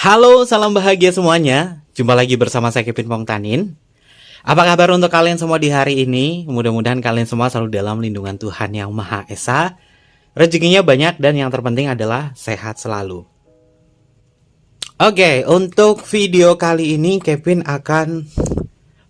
Halo, salam bahagia semuanya. Jumpa lagi bersama saya Kevin Pongtanin. Apa kabar untuk kalian semua di hari ini? Mudah-mudahan kalian semua selalu dalam lindungan Tuhan Yang Maha Esa. Rezekinya banyak dan yang terpenting adalah sehat selalu. Oke, untuk video kali ini Kevin akan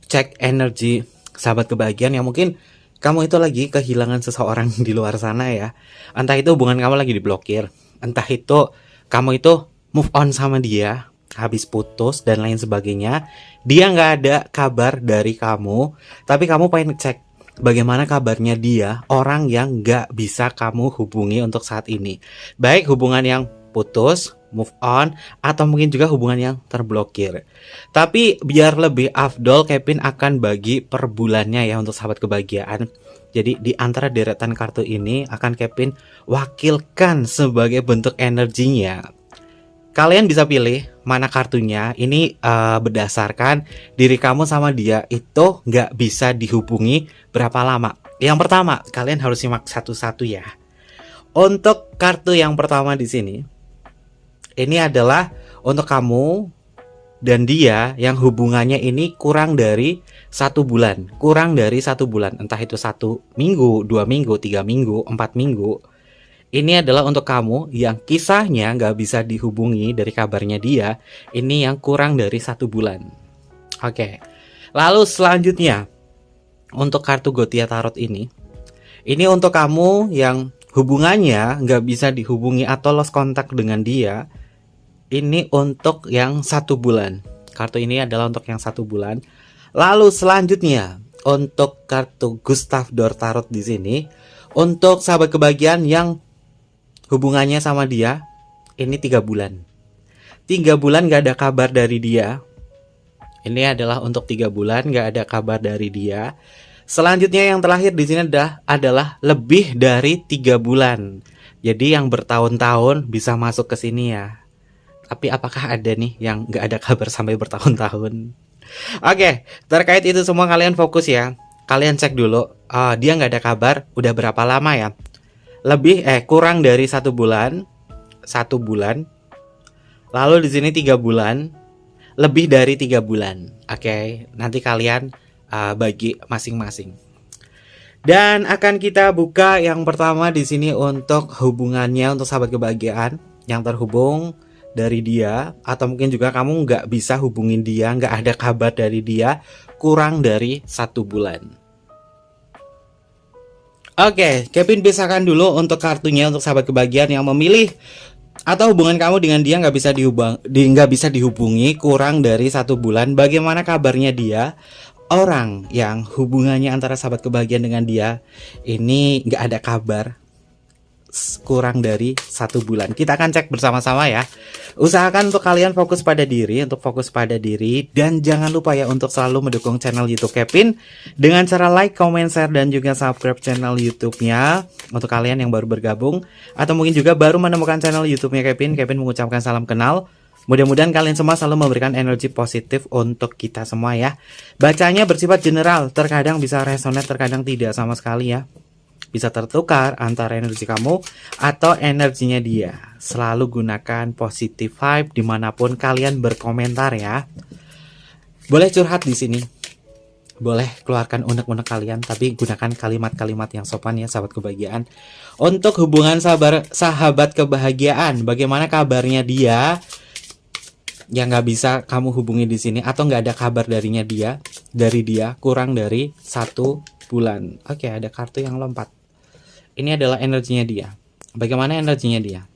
cek energi sahabat kebahagiaan yang mungkin kamu itu lagi kehilangan seseorang di luar sana ya. Entah itu hubungan kamu lagi diblokir, entah itu kamu itu move on sama dia, habis putus dan lain sebagainya. Dia nggak ada kabar dari kamu, tapi kamu pengen cek bagaimana kabarnya dia, orang yang nggak bisa kamu hubungi untuk saat ini. Baik hubungan yang putus, move on, atau mungkin juga hubungan yang terblokir. Tapi biar lebih afdol, Kevin akan bagi per bulannya ya untuk sahabat kebahagiaan. Jadi di antara deretan kartu ini akan Kevin wakilkan sebagai bentuk energinya. Kalian bisa pilih mana kartunya. Ini berdasarkan diri kamu sama dia itu nggak bisa dihubungi berapa lama. Yang pertama, kalian harus simak satu-satu ya. Untuk kartu yang pertama di sini, ini adalah untuk kamu dan dia yang hubungannya ini kurang dari 1 bulan. Kurang dari 1 bulan. Entah itu 1 minggu, 2 minggu, 3 minggu, 4 minggu. Ini adalah untuk kamu yang kisahnya nggak bisa dihubungi dari kabarnya dia. Ini yang kurang dari 1 bulan. Oke. Lalu selanjutnya, untuk kartu Gotia Tarot ini untuk kamu yang hubungannya nggak bisa dihubungi atau lost contact dengan dia. Ini untuk yang 1 bulan. Kartu ini adalah untuk yang 1 bulan. Lalu selanjutnya untuk kartu Gustav Dor Tarot di sini, untuk sahabat kebahagiaan yang hubungannya sama dia ini 3 bulan. 3 bulan gak ada kabar dari dia. Ini adalah untuk 3 bulan gak ada kabar dari dia. Selanjutnya yang terakhir di sini adalah lebih dari 3 bulan. Jadi yang bertahun-tahun bisa masuk ke sini ya. Tapi apakah ada nih yang gak ada kabar sampai bertahun-tahun? Oke, terkait itu semua kalian fokus ya. Kalian cek dulu, dia gak ada kabar udah berapa lama ya. Kurang dari 1 bulan. 1 bulan. Lalu di sini 3 bulan. Lebih dari 3 bulan. Oke, nanti kalian bagi masing-masing. Dan akan kita buka yang pertama di sini untuk hubungannya untuk sahabat kebahagiaan yang terhubung dari dia, atau mungkin juga kamu nggak bisa hubungin dia, nggak ada kabar dari dia kurang dari 1 bulan. Oke, Kevin bisakan dulu untuk kartunya untuk sahabat kebahagiaan yang memilih atau hubungan kamu dengan dia nggak bisa dihubungi kurang dari 1 bulan. Bagaimana kabarnya dia? Orang yang hubungannya antara sahabat kebahagiaan dengan dia ini nggak ada kabar kurang dari 1 bulan. Kita akan cek bersama-sama ya. Usahakan untuk kalian fokus pada diri, dan jangan lupa ya untuk selalu mendukung channel YouTube Kevin dengan cara like, comment, share, dan juga subscribe channel YouTube-nya. Untuk kalian yang baru bergabung atau mungkin juga baru menemukan channel YouTube-nya Kevin mengucapkan salam kenal. Mudah-mudahan kalian semua selalu memberikan energi positif untuk kita semua ya. Bacanya bersifat general, terkadang bisa resonate, terkadang tidak sama sekali ya. Bisa tertukar antara energi kamu atau energinya dia. Selalu gunakan positive vibe dimanapun kalian berkomentar ya. Boleh curhat di sini, boleh keluarkan unek-unek kalian, tapi gunakan kalimat-kalimat yang sopan ya sahabat kebahagiaan. Untuk hubungan sahabat kebahagiaan, bagaimana kabarnya dia yang nggak bisa kamu hubungi di sini atau nggak ada kabar dari dia kurang dari 1 bulan. Oke, ada kartu yang lompat. Ini adalah energinya dia. Bagaimana energinya dia?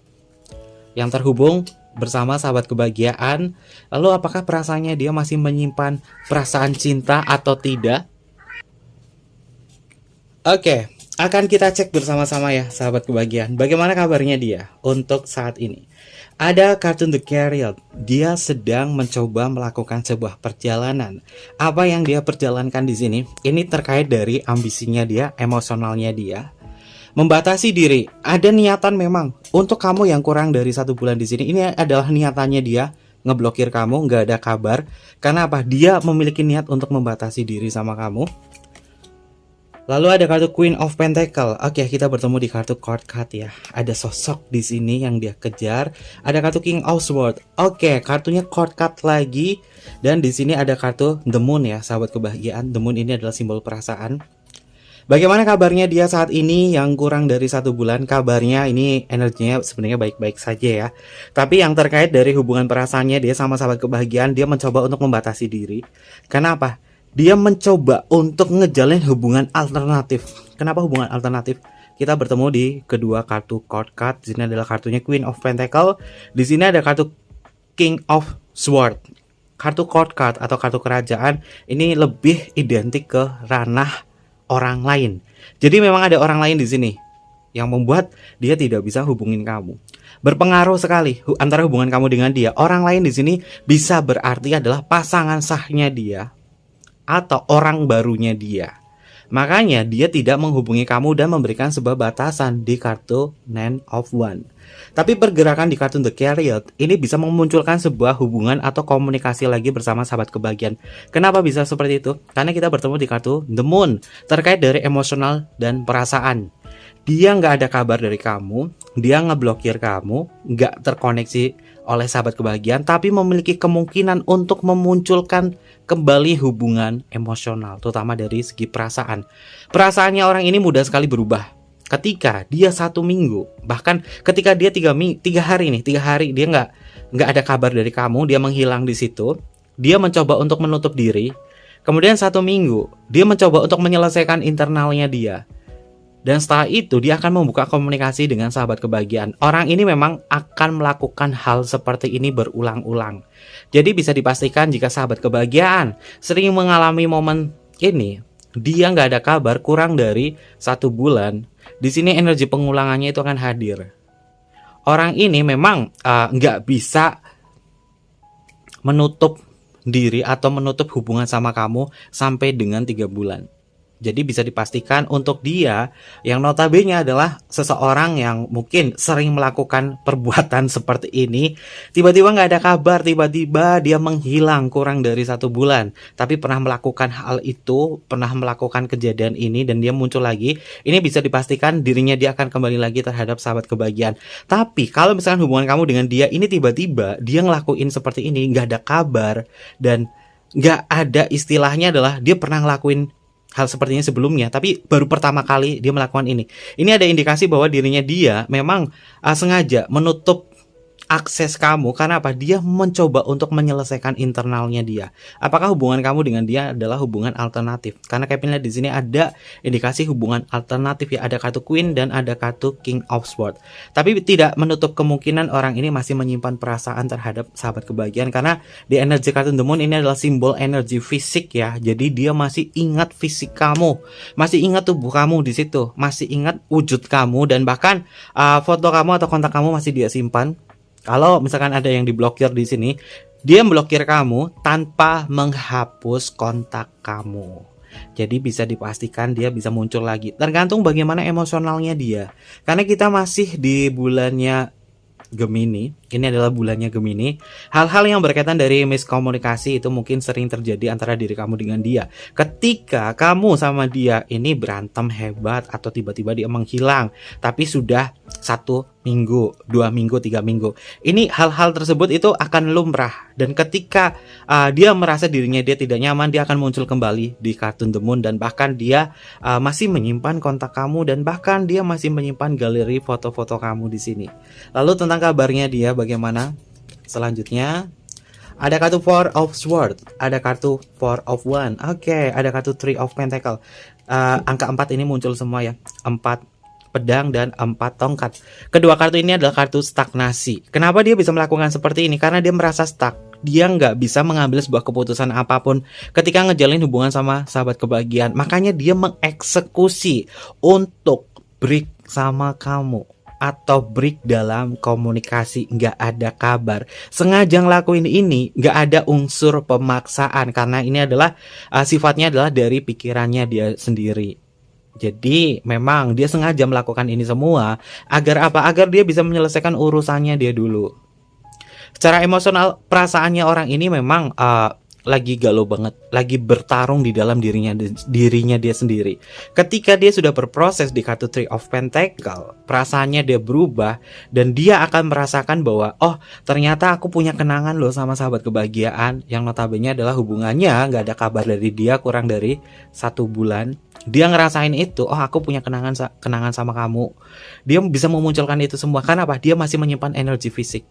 Yang terhubung bersama sahabat kebahagiaan. Lalu apakah perasaannya dia masih menyimpan perasaan cinta atau tidak? Oke, akan kita cek bersama-sama ya sahabat kebahagiaan. Bagaimana kabarnya dia untuk saat ini? Ada kartu The Chariot. Dia sedang mencoba melakukan sebuah perjalanan. Apa yang dia perjalankan di sini? Ini terkait dari ambisinya dia, emosionalnya dia. Membatasi diri. Ada niatan memang untuk kamu yang kurang dari 1 bulan di sini. Ini adalah niatannya dia ngeblokir kamu, nggak ada kabar. Karena apa? Dia memiliki niat untuk membatasi diri sama kamu. Lalu ada kartu Queen of Pentacle. Oke, kita bertemu di kartu court card ya. Ada sosok di sini yang dia kejar. Ada kartu King of Swords. Oke, kartunya court card lagi. Dan di sini ada kartu The Moon ya, sahabat kebahagiaan. The Moon ini adalah simbol perasaan. Bagaimana kabarnya dia saat ini yang kurang dari 1 bulan? Kabarnya ini energinya sebenarnya baik-baik saja ya. Tapi yang terkait dari hubungan perasaannya dia sama sahabat kebahagiaan, dia mencoba untuk membatasi diri. Kenapa? Dia mencoba untuk ngejalin hubungan alternatif. Kenapa hubungan alternatif? Kita bertemu di kedua kartu court card. Di sini adalah kartunya Queen of Pentacle. Di sini ada kartu King of Sword. Kartu court card atau kartu kerajaan ini lebih identik ke ranah orang lain. Jadi memang ada orang lain di sini yang membuat dia tidak bisa hubungin kamu. Berpengaruh sekali antara hubungan kamu dengan dia. Orang lain di sini bisa berarti adalah pasangan sahnya dia atau orang barunya dia. Makanya dia tidak menghubungi kamu dan memberikan sebuah batasan di kartu Nine of Wands. Tapi pergerakan di kartu The Chariot ini bisa memunculkan sebuah hubungan atau komunikasi lagi bersama sahabat kebahagiaan. Kenapa bisa seperti itu? Karena kita bertemu di kartu The Moon terkait dari emosional dan perasaan. Dia nggak ada kabar dari kamu, dia ngeblokir kamu, nggak terkoneksi oleh sahabat kebahagiaan, tapi memiliki kemungkinan untuk memunculkan kembali hubungan emosional, terutama dari segi perasaan. Perasaannya orang ini mudah sekali berubah. Ketika dia 1 minggu, bahkan ketika dia 3 hari dia nggak ada kabar dari kamu, dia menghilang di situ. Dia mencoba untuk menutup diri. Kemudian 1 minggu, dia mencoba untuk menyelesaikan internalnya dia. Dan setelah itu dia akan membuka komunikasi dengan sahabat kebahagiaan. Orang ini memang akan melakukan hal seperti ini berulang-ulang. Jadi bisa dipastikan jika sahabat kebahagiaan sering mengalami momen ini, dia nggak ada kabar kurang dari 1 bulan. Di sini energi pengulangannya itu akan hadir. Orang ini memang nggak bisa menutup diri atau menutup hubungan sama kamu sampai dengan 3 bulan. Jadi bisa dipastikan untuk dia yang notabene adalah seseorang yang mungkin sering melakukan perbuatan seperti ini, tiba-tiba nggak ada kabar, tiba-tiba dia menghilang kurang dari 1 bulan, tapi pernah melakukan hal itu, pernah melakukan kejadian ini dan dia muncul lagi. Ini bisa dipastikan dirinya dia akan kembali lagi terhadap sahabat kebahagiaan. Tapi kalau misalkan hubungan kamu dengan dia ini tiba-tiba dia ngelakuin seperti ini, nggak ada kabar dan nggak ada istilahnya adalah dia pernah ngelakuin hal sepertinya sebelumnya, tapi baru pertama kali dia melakukan ini. Ini ada indikasi bahwa dirinya dia memang sengaja menutup akses kamu. Karena apa? Dia mencoba untuk menyelesaikan internalnya dia. Apakah hubungan kamu dengan dia adalah hubungan alternatif? Karena Kevin lihat di sini ada indikasi hubungan alternatif ya, ada kartu Queen dan ada kartu King of Swords. Tapi tidak menutup kemungkinan orang ini masih menyimpan perasaan terhadap sahabat kebahagiaan, karena di energi kartu The Moon ini adalah simbol energi fisik ya. Jadi dia masih ingat fisik kamu, masih ingat tubuh kamu di situ, masih ingat wujud kamu, dan bahkan foto kamu atau kontak kamu masih dia simpan. Kalau misalkan ada yang diblokir di sini, dia memblokir kamu tanpa menghapus kontak kamu. Jadi bisa dipastikan dia bisa muncul lagi. Tergantung bagaimana emosionalnya dia. Karena kita masih di bulannya Gemini. Ini adalah bulannya Gemini. Hal-hal yang berkaitan dari miskomunikasi itu mungkin sering terjadi antara diri kamu dengan dia. Ketika kamu sama dia ini berantem hebat atau tiba-tiba dia menghilang, tapi sudah 1 minggu, 2 minggu, 3 minggu. Ini hal-hal tersebut itu akan lumrah. Dan ketika dia merasa dirinya dia tidak nyaman, dia akan muncul kembali di kartu The Moon. Dan bahkan dia masih menyimpan kontak kamu, dan bahkan dia masih menyimpan galeri foto-foto kamu di sini. Lalu tentang kabarnya dia bagaimana? Selanjutnya ada kartu Four of Swords, ada kartu Four of Wands. Oke, ada kartu Three of Pentacle. Angka 4 ini muncul semua ya. 4 pedang dan 4 tongkat. Kedua kartu ini adalah kartu stagnasi. Kenapa dia bisa melakukan seperti ini? Karena dia merasa stuck. Dia nggak bisa mengambil sebuah keputusan apapun ketika ngejalin hubungan sama sahabat kebahagiaan. Makanya dia mengeksekusi untuk break sama kamu, atau break dalam komunikasi, nggak ada kabar. Sengaja ngelakuin ini, nggak ada unsur pemaksaan, karena ini adalah sifatnya adalah dari pikirannya dia sendiri. Jadi memang dia sengaja melakukan ini semua agar apa? Agar dia bisa menyelesaikan urusannya dia dulu. Secara emosional, perasaannya orang ini memang lagi galau banget, lagi bertarung di dalam dirinya dia sendiri. Ketika dia sudah berproses di kartu Three of Pentacle, perasaannya dia berubah dan dia akan merasakan bahwa oh ternyata aku punya kenangan loh sama sahabat kebahagiaan yang notabene adalah hubungannya nggak ada kabar dari dia kurang dari 1 bulan. Dia ngerasain itu, oh aku punya kenangan sama kamu. Dia bisa memunculkan itu semua. Kenapa? Dia masih menyimpan energi fisik,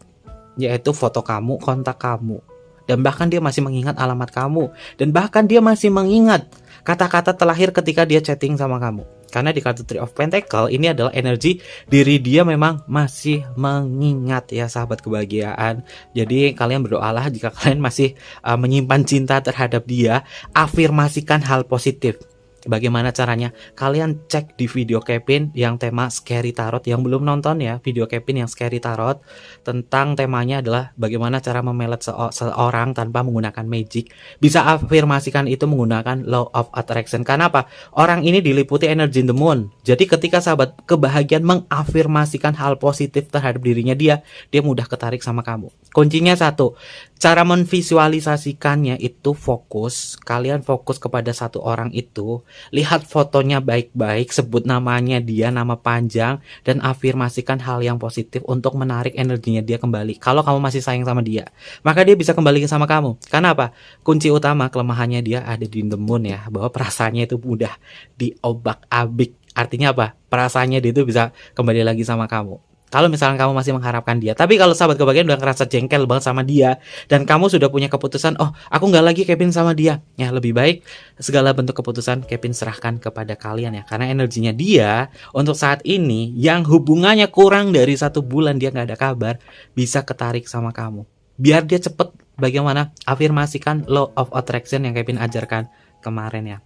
yaitu foto kamu, kontak kamu. Dan bahkan dia masih mengingat alamat kamu. Dan bahkan dia masih mengingat kata-kata terakhir ketika dia chatting sama kamu. Karena di kartu Three of Pentacle ini adalah energi diri dia memang masih mengingat ya sahabat kebahagiaan. Jadi kalian berdoalah jika kalian masih menyimpan cinta terhadap dia. Afirmasikan hal positif. Bagaimana caranya? Kalian cek di video Kevin yang tema Scary Tarot. Yang belum nonton ya video Kevin yang Scary Tarot, tentang temanya adalah bagaimana cara memelet seorang tanpa menggunakan magic. Bisa afirmasikan itu menggunakan Law of Attraction. Karena apa? Orang ini diliputi energi the moon. Jadi ketika sahabat kebahagiaan mengafirmasikan hal positif terhadap dirinya dia mudah ketarik sama kamu. Kuncinya satu, cara memvisualisasikannya itu fokus. Kalian fokus kepada satu orang itu, lihat fotonya baik-baik, sebut namanya dia, nama panjang, dan afirmasikan hal yang positif untuk menarik energinya dia kembali. Kalau kamu masih sayang sama dia, maka dia bisa kembali sama kamu. Karena apa? Kunci utama kelemahannya dia ada di the moon ya, bahwa perasaannya itu mudah diobak-abik. Artinya apa? Perasaannya dia itu bisa kembali lagi sama kamu. Kalau misalkan kamu masih mengharapkan dia, tapi kalau sahabat kebahagiaan udah ngerasa jengkel banget sama dia dan kamu sudah punya keputusan, oh aku nggak lagi Kevin sama dia, ya lebih baik segala bentuk keputusan Kevin serahkan kepada kalian ya, karena energinya dia untuk saat ini yang hubungannya kurang dari 1 bulan dia nggak ada kabar, bisa ketarik sama kamu. Biar dia cepet, bagaimana afirmasikan Law of Attraction yang Kevin ajarkan kemarin ya.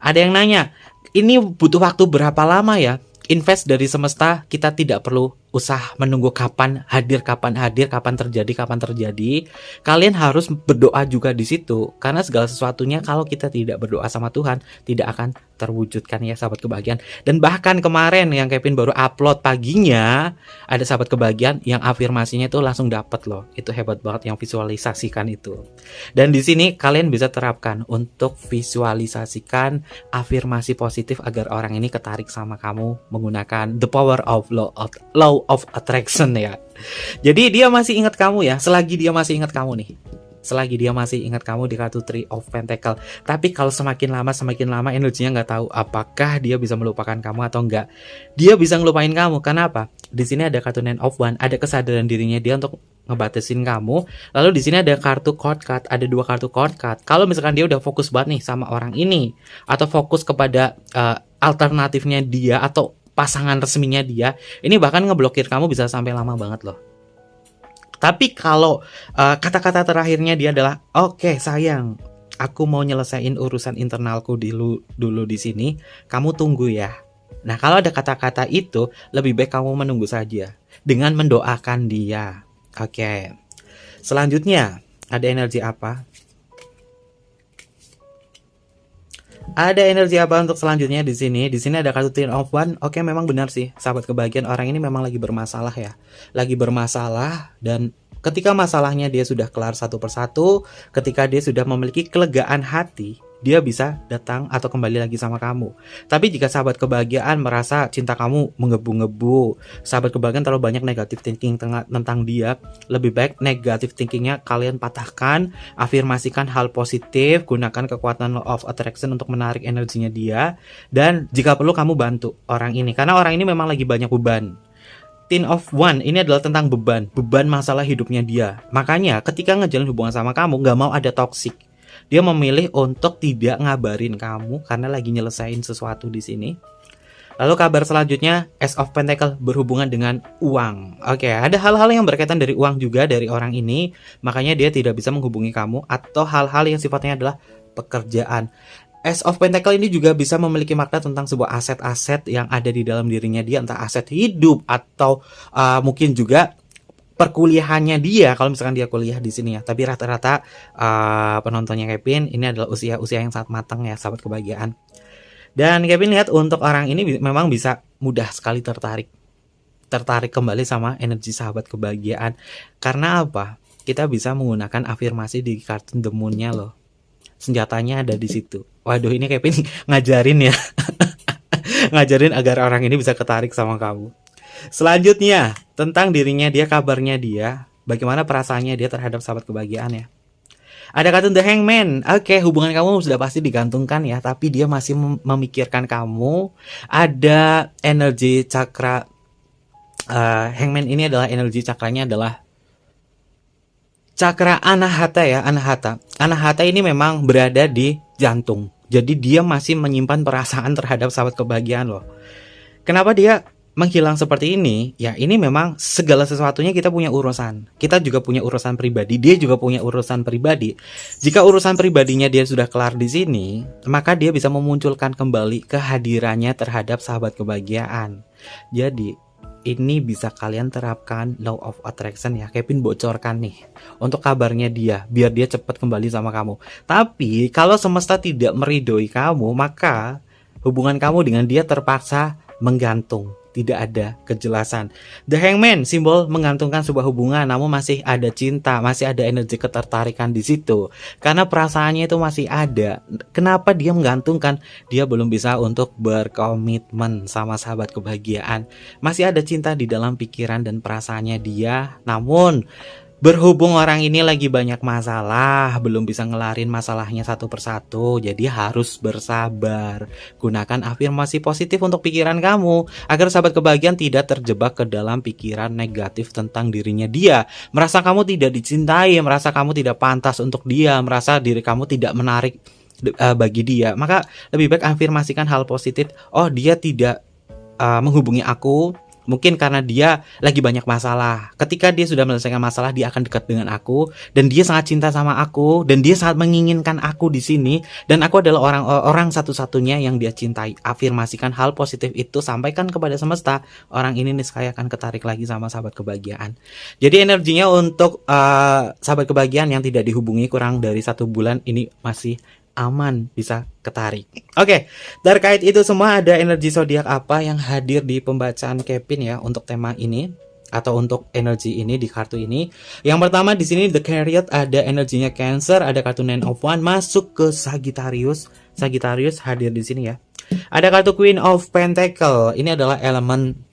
Ada yang nanya, ini butuh waktu berapa lama ya? Invest dari semesta, kita tidak perlu usah menunggu kapan hadir, kapan terjadi. Kalian harus berdoa juga di situ, karena segala sesuatunya kalau kita tidak berdoa sama Tuhan tidak akan terwujudkan ya sahabat kebahagiaan. Dan bahkan kemarin yang Kevin baru upload paginya, ada sahabat kebahagiaan yang afirmasinya itu langsung dapat loh. Itu hebat banget yang visualisasikan itu. Dan di sini kalian bisa terapkan untuk visualisasikan afirmasi positif agar orang ini ketarik sama kamu menggunakan the power of law of attraction ya. Jadi dia masih ingat kamu ya, selagi dia masih ingat kamu nih. Selagi dia masih ingat kamu di kartu Three of Pentacle. Tapi kalau semakin lama energinya nggak tahu apakah dia bisa melupakan kamu atau enggak. Dia bisa ngelupain kamu. Kenapa? Di sini ada kartu Nine of Wands, ada kesadaran dirinya dia untuk ngebatasin kamu. Lalu di sini ada kartu court card, ada 2 kartu court card. Kalau misalkan dia udah fokus banget nih sama orang ini, atau fokus kepada alternatifnya dia atau pasangan resminya dia, ini bahkan ngeblokir kamu bisa sampai lama banget loh. Tapi kalau kata-kata terakhirnya dia adalah oke, sayang, aku mau nyelesain urusan internalku dulu di sini, kamu tunggu ya. Nah kalau ada kata-kata itu, lebih baik kamu menunggu saja dengan mendoakan dia. Oke. Selanjutnya ada energi apa? Ada energi apa untuk selanjutnya di sini? Di sini ada kartu Ten of Wands. Oke, memang benar sih, sahabat kebahagiaan, orang ini memang lagi bermasalah ya. Lagi bermasalah, dan ketika masalahnya dia sudah kelar satu persatu, ketika dia sudah memiliki kelegaan hati, dia bisa datang atau kembali lagi sama kamu. Tapi jika sahabat kebahagiaan merasa cinta kamu menggebu-gebu, sahabat kebahagiaan terlalu banyak negatif thinking tentang dia, lebih baik negatif thinkingnya kalian patahkan, afirmasikan hal positif, gunakan kekuatan Law of Attraction untuk menarik energinya dia, dan jika perlu kamu bantu orang ini, karena orang ini memang lagi banyak beban. Ten of Wands ini adalah tentang beban masalah hidupnya dia. Makanya ketika ngejalin hubungan sama kamu, gak mau ada toxic. Dia memilih untuk tidak ngabarin kamu karena lagi nyelesain sesuatu di sini. Lalu kabar selanjutnya, Ace of Pentacle berhubungan dengan uang. Oke, ada hal-hal yang berkaitan dari uang juga dari orang ini, makanya dia tidak bisa menghubungi kamu, atau hal-hal yang sifatnya adalah pekerjaan. Ace of Pentacle ini juga bisa memiliki makna tentang sebuah aset-aset yang ada di dalam dirinya dia, entah aset hidup atau mungkin juga perkuliahannya dia, kalau misalkan dia kuliah di sini ya. Tapi rata-rata penontonnya Kevin ini adalah usia yang sangat matang ya, sahabat kebahagiaan. Dan Kevin lihat untuk orang ini memang bisa mudah sekali tertarik kembali sama energi sahabat kebahagiaan. Karena apa? kita bisa menggunakan afirmasi di kartu The Moon-nya loh. Senjatanya ada di situ. Waduh, ini Kevin ngajarin ya. Ngajarin agar orang ini bisa ketarik sama kamu. Selanjutnya, tentang dirinya dia, kabarnya dia, bagaimana perasaannya dia terhadap sahabat kebahagiaan ya. Ada kartu The Hangman. Oke, hubungan kamu sudah pasti digantungkan ya, tapi dia masih memikirkan kamu. Ada energi cakra. Hangman ini adalah energi cakranya adalah cakra Anahata ya, Anahata. Anahata ini memang berada di jantung. Jadi dia masih menyimpan perasaan terhadap sahabat kebahagiaan loh. Kenapa dia menghilang seperti ini? Ya ini memang segala sesuatunya kita punya urusan. Kita juga punya urusan pribadi, dia juga punya urusan pribadi. Jika urusan pribadinya dia sudah kelar di sini, maka dia bisa memunculkan kembali kehadirannya terhadap sahabat kebahagiaan. Jadi ini bisa kalian terapkan law of attraction ya. Kevin bocorkan nih untuk kabarnya dia, biar dia cepat kembali sama kamu. Tapi kalau semesta tidak meridhoi kamu, maka hubungan kamu dengan dia terpaksa menggantung. Tidak ada kejelasan. The Hangman, simbol menggantungkan sebuah hubungan, namun masih ada cinta, masih ada energi ketertarikan di situ. Karena perasaannya itu masih ada. Kenapa dia menggantungkan? Dia belum bisa untuk berkomitmen sama sahabat kebahagiaan. Masih ada cinta di dalam pikiran dan perasaannya dia, namun berhubung orang ini lagi banyak masalah, belum bisa ngelarin masalahnya satu persatu, jadi harus bersabar. Gunakan afirmasi positif untuk pikiran kamu, agar sahabat kebahagiaan tidak terjebak ke dalam pikiran negatif tentang dirinya dia. Merasa kamu tidak dicintai, merasa kamu tidak pantas untuk dia, merasa diri kamu tidak menarik bagi dia. Maka lebih baik afirmasikan hal positif. Oh, dia tidak menghubungi aku, mungkin karena dia lagi banyak masalah. Ketika dia sudah menyelesaikan masalah, dia akan dekat dengan aku, dan dia sangat cinta sama aku, dan dia sangat menginginkan aku di sini, dan aku adalah orang satu-satunya yang dia cintai. Afirmasikan hal positif itu, sampaikan kepada semesta. Orang ini niscaya akan ketarik lagi sama sahabat kebahagiaan. Jadi energinya untuk sahabat kebahagiaan yang tidak dihubungi kurang dari 1 bulan ini masih aman, bisa ketarik. Oke, terkait itu semua, ada energi zodiak apa yang hadir di pembacaan Kevin ya untuk tema ini atau untuk energi ini di kartu ini. Yang pertama di sini The Chariot, ada energinya Cancer, ada kartu Nine of Wands masuk ke Sagittarius. Sagittarius hadir di sini ya. Ada kartu Queen of Pentacle. Ini adalah elemen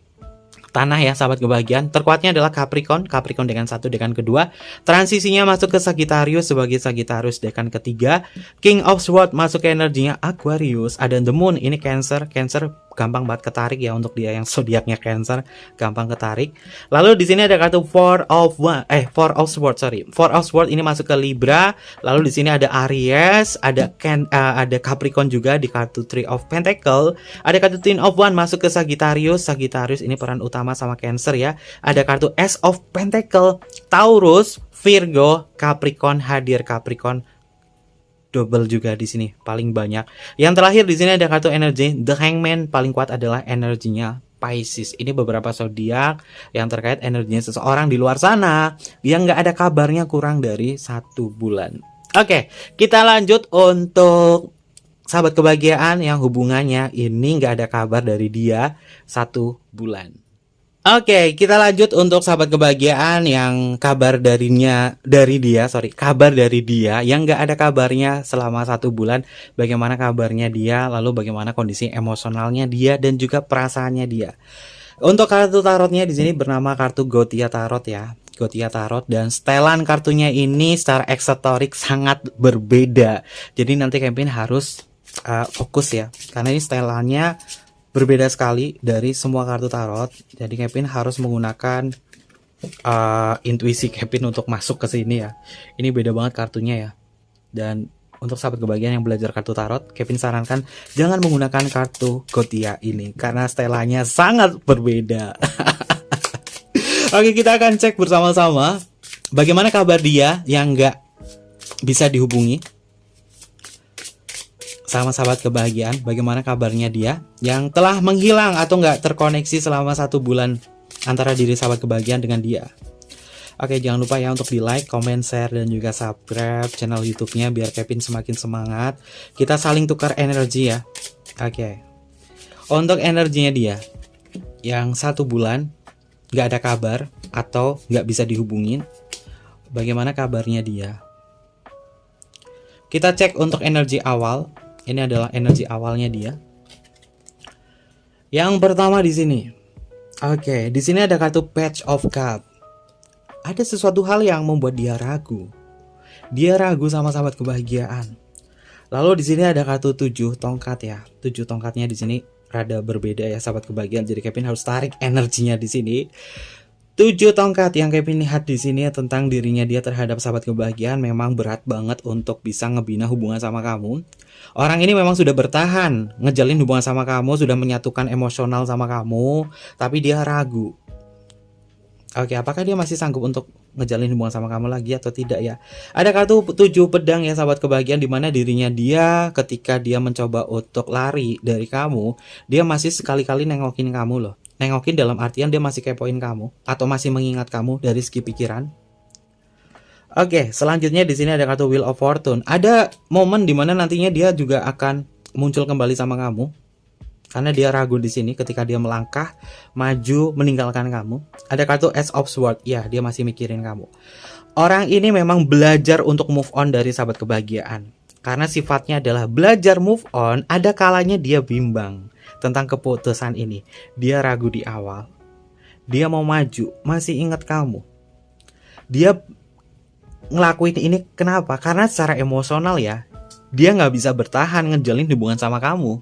tanah ya, sahabat kebahagiaan. Terkuatnya adalah Capricorn, Capricorn dekan 1, dekan kedua. Transisinya masuk ke Sagittarius sebagai Sagittarius dekan ketiga. King of Swords masuk ke energinya Aquarius. Ada The Moon, ini Cancer. Cancer gampang banget ketarik ya untuk dia yang zodiaknya Cancer, gampang ketarik. Lalu di sini ada kartu Four of Swords, Four of Swords ini masuk ke Libra. Lalu di sini ada Aries, ada Capricorn juga di kartu Three of Pentacle. Ada kartu Ten of Wands masuk ke Sagittarius. Sagittarius ini peran utama sama Cancer ya. Ada kartu Ace of Pentacle, Taurus, Virgo, Capricorn hadir. Capricorn double juga di sini, paling banyak. Yang terakhir di sini ada kartu energi The Hangman, paling kuat adalah energinya Pisces. Ini beberapa zodiak yang terkait energinya seseorang di luar sana yang nggak ada kabarnya kurang dari 1 bulan. Oke, kita lanjut untuk sahabat kebahagiaan yang hubungannya ini nggak ada kabar dari dia 1 bulan. Oke, kita lanjut untuk sahabat kebahagiaan yang kabar dari dia yang nggak ada kabarnya selama 1 bulan. Bagaimana kabarnya dia, lalu bagaimana kondisi emosionalnya dia dan juga perasaannya dia. Untuk kartu tarotnya di sini bernama kartu Gotia Tarot ya. Gotia Tarot, dan setelan kartunya ini secara eksoterik sangat berbeda. Jadi nanti Kevin harus fokus ya, karena ini setelannya berbeda sekali dari semua kartu tarot. Jadi Kevin harus menggunakan intuisi Kevin untuk masuk ke sini ya. Ini beda banget kartunya ya. Dan untuk sahabat kebahagiaan yang belajar kartu tarot, Kevin sarankan jangan menggunakan kartu Gotia ini karena setelannya sangat berbeda. Oke, kita akan cek bersama-sama bagaimana kabar dia yang nggak bisa dihubungi sama sahabat kebahagiaan. Bagaimana kabarnya dia yang telah menghilang atau nggak terkoneksi selama 1 bulan antara diri sahabat kebahagiaan dengan dia. Oke, jangan lupa ya untuk di like, comment, share, dan juga subscribe channel YouTube-nya biar Kevin semakin semangat. Kita saling tukar energi ya. Oke, untuk energinya dia yang 1 bulan nggak ada kabar atau nggak bisa dihubungin, bagaimana kabarnya dia. Kita cek untuk energi awal. Ini adalah energi awalnya dia. Yang pertama di sini. Oke, di sini ada kartu Page of Cup. Ada sesuatu hal yang membuat dia ragu. Dia ragu sama sahabat kebahagiaan. Lalu di sini ada kartu 7 tongkat ya. 7 tongkatnya di sini rada berbeda ya sahabat kebahagiaan. Jadi Kevin harus tarik energinya di sini. 7 tongkat yang Kevin lihat di sini tentang dirinya dia terhadap sahabat kebahagiaan memang berat banget untuk bisa ngebina hubungan sama kamu. Orang ini memang sudah bertahan ngejalin hubungan sama kamu, sudah menyatukan emosional sama kamu, tapi dia ragu. Oke, apakah dia masih sanggup untuk ngejalin hubungan sama kamu lagi atau tidak ya? Ada kartu 7 pedang ya sahabat kebahagiaan, di mana dirinya dia ketika dia mencoba untuk lari dari kamu, dia masih sekali-kali nengokin kamu loh. Nengokin dalam artian dia masih kepoin kamu atau masih mengingat kamu dari segi pikiran. Oke, selanjutnya di sini ada kartu Wheel of Fortune. Ada momen di mana nantinya dia juga akan muncul kembali sama kamu. Karena dia ragu di sini ketika dia melangkah maju meninggalkan kamu. Ada kartu Ace of Swords. Ya, dia masih mikirin kamu. Orang ini memang belajar untuk move on dari sahabat kebahagiaan. Karena sifatnya adalah belajar move on, ada kalanya dia bimbang tentang keputusan ini. Dia ragu di awal. Dia mau maju, masih ingat kamu. Dia ngelakuin ini kenapa? Karena secara emosional ya, dia nggak bisa bertahan ngejalin hubungan sama kamu.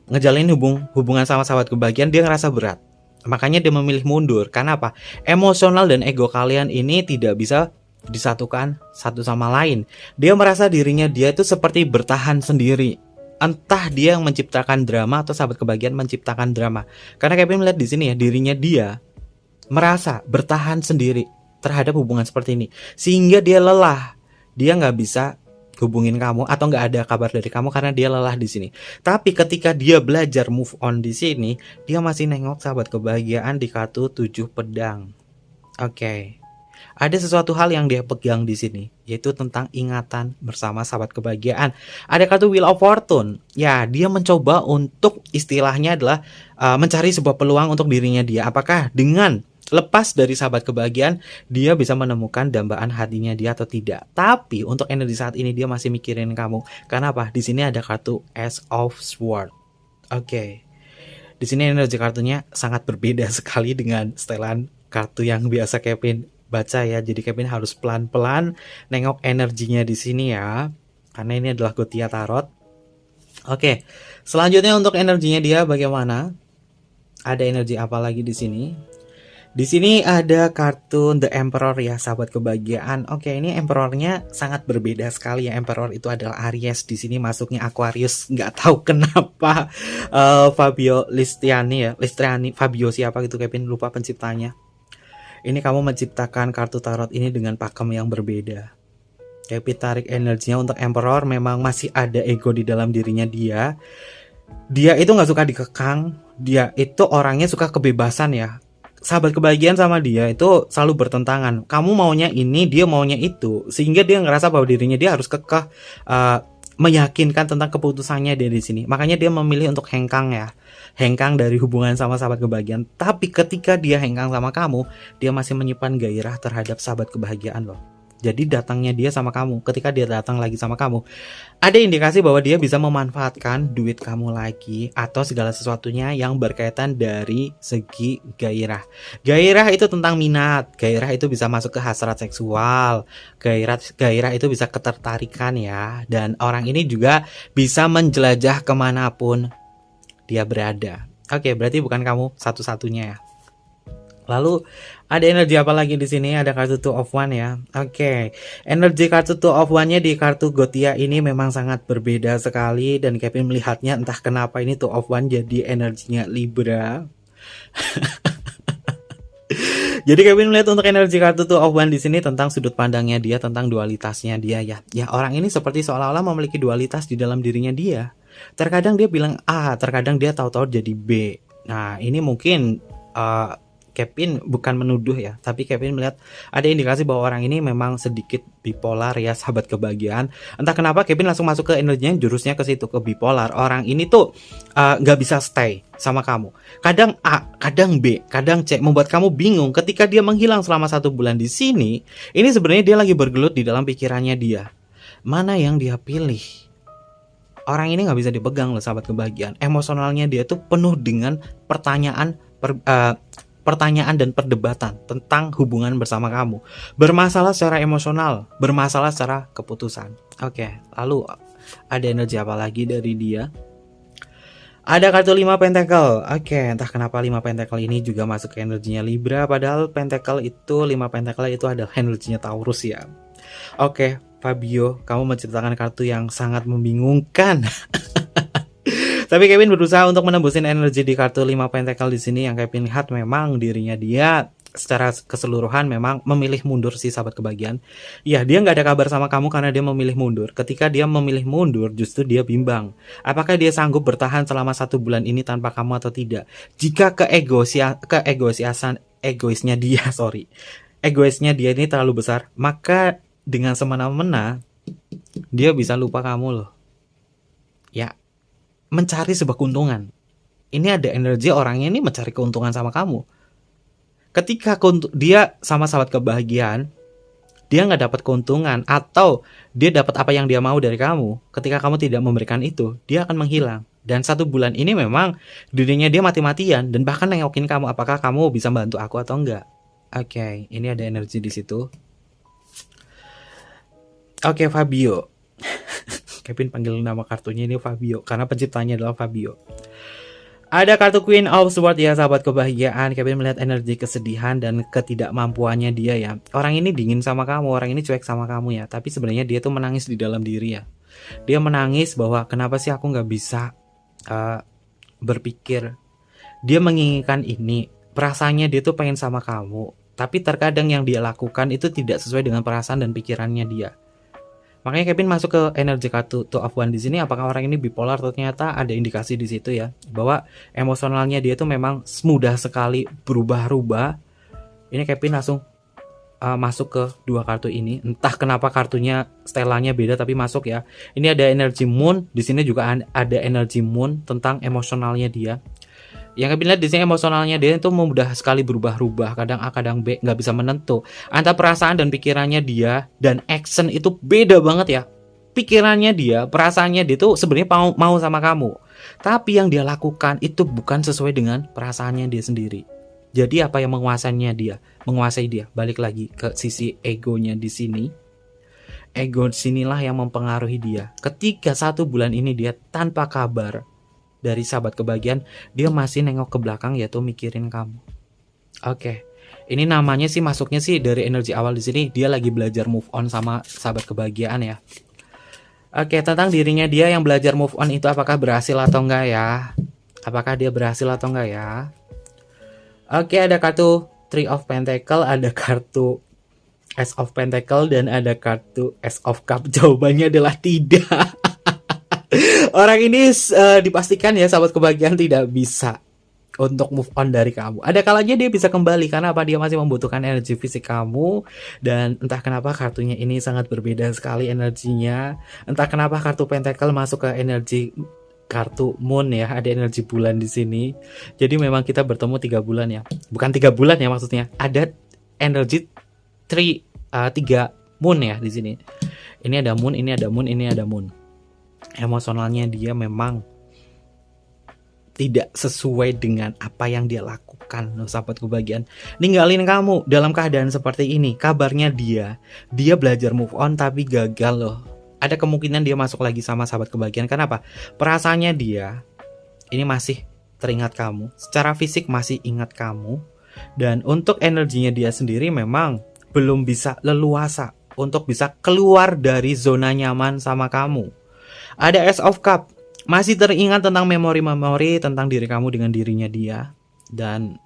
Ngejalin hubungan sama sahabat kebahagiaan, dia ngerasa berat. Makanya dia memilih mundur. Karena apa? Emosional dan ego kalian ini tidak bisa disatukan satu sama lain. Dia merasa dirinya dia itu seperti bertahan sendiri. Entah dia yang menciptakan drama atau sahabat kebahagiaan menciptakan drama. Karena Kevin melihat di sini ya, dirinya dia merasa bertahan sendiri terhadap hubungan seperti ini, sehingga dia lelah. Dia nggak bisa hubungin kamu atau nggak ada kabar dari kamu karena dia lelah di sini. Tapi ketika dia belajar move on di sini, dia masih nengok sahabat kebahagiaan di kartu 7 pedang. Oke. Ada sesuatu hal yang dia pegang di sini, yaitu tentang ingatan bersama sahabat kebahagiaan. Ada kartu Wheel of Fortune. Ya, dia mencoba untuk istilahnya adalah mencari sebuah peluang untuk dirinya dia. Apakah dengan lepas dari sahabat kebahagiaan, dia bisa menemukan dambaan hatinya dia atau tidak. Tapi untuk energi saat ini dia masih mikirin kamu. Karena apa? Di sini ada kartu Ace of Swords. Oke. Di sini energi kartunya sangat berbeda sekali dengan setelan kartu yang biasa Kevin baca ya. Jadi Kevin harus pelan-pelan nengok energinya di sini ya. Karena ini adalah Gotia Tarot. Oke. Selanjutnya untuk energinya dia bagaimana? Ada energi apa lagi di sini? Di sini ada kartu The Emperor ya sahabat kebahagiaan. Oke, ini Emperornya sangat berbeda sekali ya. Emperor itu adalah Aries, di sini masuknya Aquarius. Nggak tahu kenapa Fabio Listriani, Fabio siapa gitu Kevin lupa penciptanya. Ini kamu menciptakan kartu tarot ini dengan pakem yang berbeda. Kevin tarik energinya untuk Emperor, memang masih ada ego di dalam dirinya dia. Dia itu nggak suka dikekang. Dia itu orangnya suka kebebasan ya. Sahabat kebahagiaan sama dia itu selalu bertentangan. Kamu maunya ini, dia maunya itu, sehingga dia ngerasa bahwa dirinya dia harus kekeh meyakinkan tentang keputusannya dia di sini. Makanya dia memilih untuk hengkang ya, hengkang dari hubungan sama sahabat kebahagiaan. Tapi ketika dia hengkang sama kamu, dia masih menyimpan gairah terhadap sahabat kebahagiaan loh. Jadi datangnya dia sama kamu, ketika dia datang lagi sama kamu, ada indikasi bahwa dia bisa memanfaatkan duit kamu lagi atau segala sesuatunya yang berkaitan dari segi gairah. Gairah itu tentang minat, gairah itu bisa masuk ke hasrat seksual, gairah itu bisa ketertarikan ya. Dan orang ini juga bisa menjelajah kemanapun dia berada. Oke, berarti bukan kamu satu-satunya ya. Lalu ada energi apa lagi di sini? Ada kartu Two of One ya. Oke. Energi kartu Two of One-nya di kartu Gotia ini memang sangat berbeda sekali dan Kevin melihatnya entah kenapa ini Two of One jadi energinya Libra. Jadi Kevin melihat untuk energi kartu Two of One di sini tentang sudut pandangnya dia, tentang dualitasnya dia ya. Ya, orang ini seperti seolah-olah memiliki dualitas di dalam dirinya dia. Terkadang dia bilang A, terkadang dia tahu-tahu jadi B. Nah, ini mungkin Kevin bukan menuduh ya, tapi Kevin melihat ada indikasi bahwa orang ini memang sedikit bipolar ya, sahabat kebahagiaan. Entah kenapa Kevin langsung masuk ke energinya, jurusnya ke situ, ke bipolar. Orang ini tuh nggak bisa stay sama kamu. Kadang A, kadang B, kadang C, membuat kamu bingung. Ketika dia menghilang selama 1 bulan di sini, ini sebenarnya dia lagi bergelut di dalam pikirannya dia. Mana yang dia pilih? Orang ini nggak bisa dipegang loh, sahabat kebahagiaan. Emosionalnya dia tuh penuh dengan pertanyaan dan perdebatan tentang hubungan bersama kamu. Bermasalah secara emosional, bermasalah secara keputusan. Oke, lalu ada energi apa lagi dari dia? Ada kartu 5 pentacle. Oke, entah kenapa 5 pentacle ini juga masuk ke energinya Libra, padahal pentacle itu 5 pentacle itu adalah energinya Taurus ya. Oke, Fabio, kamu menceritakan kartu yang sangat membingungkan. Tapi Kevin berusaha untuk menembusin energi di kartu 5 pentacle di sini. Yang Kevin lihat memang dirinya dia secara keseluruhan memang memilih mundur sih, sahabat kebahagiaan. Ya, dia nggak ada kabar sama kamu karena dia memilih mundur. Ketika dia memilih mundur, justru dia bimbang. Apakah dia sanggup bertahan selama 1 bulan ini tanpa kamu atau tidak? Jika egoisnya dia ini terlalu besar, maka dengan semena-mena dia bisa lupa kamu loh. Ya, mencari sebuah keuntungan. Ini ada energi orangnya ini mencari keuntungan sama kamu. Ketika dia sama sahabat kebahagiaan, dia nggak dapat keuntungan atau dia dapat apa yang dia mau dari kamu. Ketika kamu tidak memberikan itu, dia akan menghilang. Dan 1 bulan ini memang dirinya dia mati-matian dan bahkan nengokin kamu. Apakah kamu bisa bantu aku atau enggak? Oke, ini ada energi di situ. Oke, Fabio. Kevin panggil nama kartunya ini Fabio karena penciptanya adalah Fabio. Ada kartu Queen of Swords ya, sahabat kebahagiaan. Kevin melihat energi kesedihan dan ketidakmampuannya dia ya. Orang ini dingin sama kamu, orang ini cuek sama kamu ya. Tapi sebenarnya dia tuh menangis di dalam diri ya. Dia menangis bahwa kenapa sih aku nggak bisa berpikir. Dia menginginkan ini. Perasaannya dia tuh pengen sama kamu. Tapi terkadang yang dia lakukan itu tidak sesuai dengan perasaan dan pikirannya dia. Makanya Kevin masuk ke energi kartu Two of Wands di sini. Apakah orang ini bipolar? Ternyata ada indikasi di situ ya, bahwa emosionalnya dia tuh memang mudah sekali berubah-ubah. Ini Kevin langsung masuk ke 2 kartu ini. Entah kenapa kartunya stelanya beda tapi masuk ya. Ini ada energi Moon. Di sini juga ada energi Moon tentang emosionalnya dia. Yang Kevin lihat di sini emosionalnya dia itu mudah sekali berubah-ubah, kadang A kadang B, nggak bisa menentu. Antara perasaan dan pikirannya dia dan action itu beda banget ya. Pikirannya dia, perasaannya dia tuh sebenarnya mau sama kamu, tapi yang dia lakukan itu bukan sesuai dengan perasaannya dia sendiri. Jadi apa yang menguasai dia. Balik lagi ke sisi egonya di sini. Ego sinilah yang mempengaruhi dia. Ketika 1 bulan ini dia tanpa kabar dari sahabat kebahagiaan, dia masih nengok ke belakang yaitu mikirin kamu. Oke. Ini namanya sih masuknya sih dari energi awal di sini dia lagi belajar move on sama sahabat kebahagiaan ya. Oke, tentang dirinya dia yang belajar move on itu apakah berhasil atau enggak ya? Apakah dia berhasil atau enggak ya? Oke, ada kartu Three of Pentacle, ada kartu Ace of Pentacle dan ada kartu Ace of Cup. Jawabannya adalah tidak. Orang ini dipastikan ya, sahabat kebahagiaan tidak bisa untuk move on dari kamu. Ada kalanya dia bisa kembali karena apa? Dia masih membutuhkan energi fisik kamu. Dan entah kenapa kartunya ini sangat berbeda sekali energinya. Entah kenapa kartu Pentacle masuk ke energi kartu Moon ya. Ada energi bulan di sini. Jadi memang kita bertemu 3 bulan ya. Bukan 3 bulan ya maksudnya. Ada energi 3 Moon ya di sini. Ini ada Moon, ini ada Moon, ini ada Moon. Emosionalnya dia memang tidak sesuai dengan apa yang dia lakukan loh, sahabat kebahagiaan. Ninggalin kamu dalam keadaan seperti ini. Kabarnya dia belajar move on tapi gagal loh. Ada kemungkinan dia masuk lagi sama sahabat kebahagiaan. Kenapa? Perasaannya dia ini masih teringat kamu, secara fisik masih ingat kamu. Dan untuk energinya dia sendiri memang belum bisa leluasa untuk bisa keluar dari zona nyaman sama kamu. Ada Ace of Cup, masih teringat tentang memori-memori tentang diri kamu dengan dirinya dia. Dan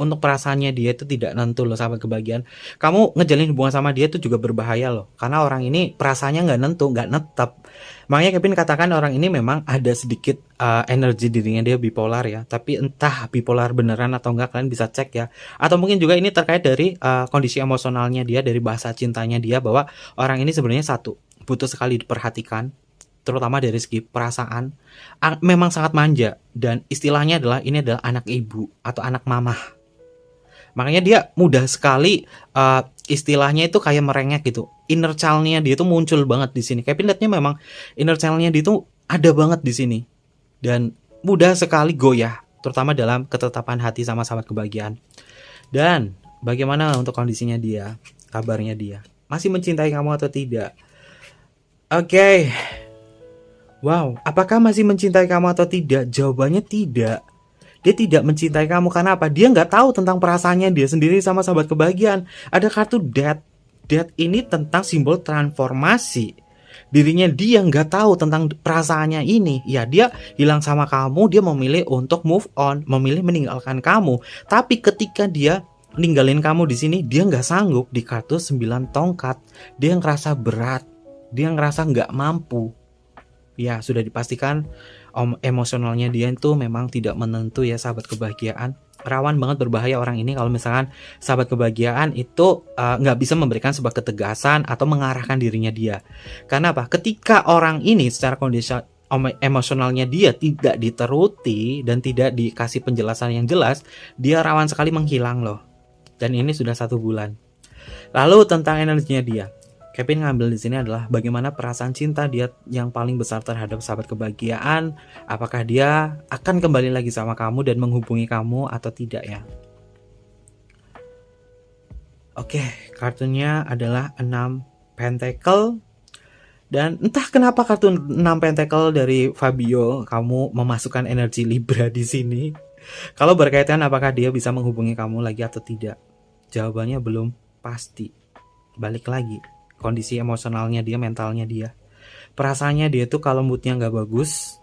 untuk perasaannya dia itu tidak nentu loh sahabat kebahagiaan. Kamu ngejalin hubungan sama dia itu juga berbahaya loh, karena orang ini perasaannya nggak nentu, nggak netap. Makanya Kevin katakan orang ini memang ada sedikit energi dirinya dia bipolar ya, tapi entah bipolar beneran atau enggak kalian bisa cek ya. Atau mungkin juga ini terkait dari kondisi emosionalnya dia, dari bahasa cintanya dia, bahwa orang ini sebenarnya satu, butuh sekali diperhatikan, terutama dari segi perasaan. Memang sangat manja, dan istilahnya adalah ini adalah anak ibu atau anak mamah. Makanya dia mudah sekali istilahnya itu kayak merengek gitu. Inner child-nya dia tuh muncul banget di sini. Kevin lihatnya memang inner child-nya dia tuh ada banget di sini. Dan mudah sekali goyah, terutama dalam ketetapan hati sama sahabat kebahagiaan. Dan bagaimana untuk kondisinya dia, kabarnya dia? Masih mencintai kamu atau tidak? Oke. Wow, apakah masih mencintai kamu atau tidak? Jawabannya tidak. Dia tidak mencintai kamu karena apa? Dia nggak tahu tentang perasaannya dia sendiri sama sahabat kebahagiaan. Ada kartu Death. Death ini tentang simbol transformasi. Dirinya dia nggak tahu tentang perasaannya ini. Ya, dia hilang sama kamu, dia memilih untuk move on, memilih meninggalkan kamu. Tapi ketika dia ninggalin kamu di sini, dia nggak sanggup. Di kartu 9 tongkat, dia ngerasa berat, dia ngerasa nggak mampu. Ya, sudah dipastikan emosionalnya dia itu memang tidak menentu ya sahabat kebahagiaan. Rawan banget berbahaya orang ini kalau misalkan sahabat kebahagiaan itu nggak bisa memberikan sebuah ketegasan atau mengarahkan dirinya dia. Karena apa? Ketika orang ini secara kondisi emosionalnya dia tidak diteruti dan tidak dikasih penjelasan yang jelas, dia rawan sekali menghilang loh. Dan ini sudah 1 bulan. Lalu tentang energinya dia, Kevin ngambil di sini adalah bagaimana perasaan cinta dia yang paling besar terhadap sahabat kebahagiaan. Apakah dia akan kembali lagi sama kamu dan menghubungi kamu atau tidak ya? Oke, kartunya adalah 6 Pentacle. Dan entah kenapa kartu 6 Pentacle dari Fabio kamu memasukkan energi Libra di sini. Kalau berkaitan apakah dia bisa menghubungi kamu lagi atau tidak? Jawabannya belum pasti. Balik lagi, kondisi emosionalnya dia, mentalnya dia, perasaannya dia tuh kalau moodnya nggak bagus,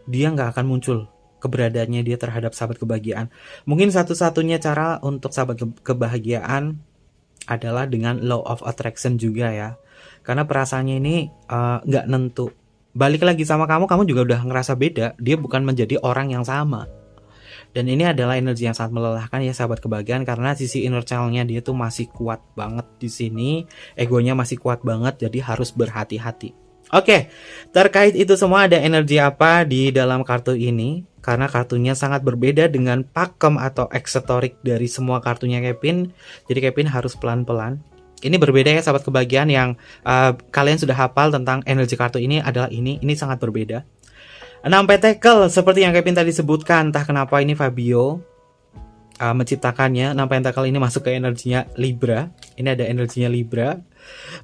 dia nggak akan muncul keberadaannya dia terhadap sahabat kebahagiaan. Mungkin satu-satunya cara untuk sahabat kebahagiaan adalah dengan law of attraction juga ya, karena perasaannya ini nggak nentu. Balik lagi sama kamu juga udah ngerasa beda, dia bukan menjadi orang yang sama. Dan ini adalah energi yang sangat melelahkan ya sahabat kebahagiaan, karena sisi inner child-nya dia tuh masih kuat banget di sini, egonya masih kuat banget, jadi harus berhati-hati. Oke, terkait itu semua ada energi apa di dalam kartu ini? Karena kartunya sangat berbeda dengan pakem atau eksetorik dari semua kartunya Kevin, jadi Kevin harus pelan-pelan. Ini berbeda ya sahabat kebahagiaan, yang kalian sudah hafal tentang energi kartu ini adalah ini sangat berbeda. 6 Pentacle seperti yang Kevin tadi sebutkan, entah kenapa ini Fabio menciptakannya. 6 Pentacle ini masuk ke energinya Libra. Ini ada energinya Libra.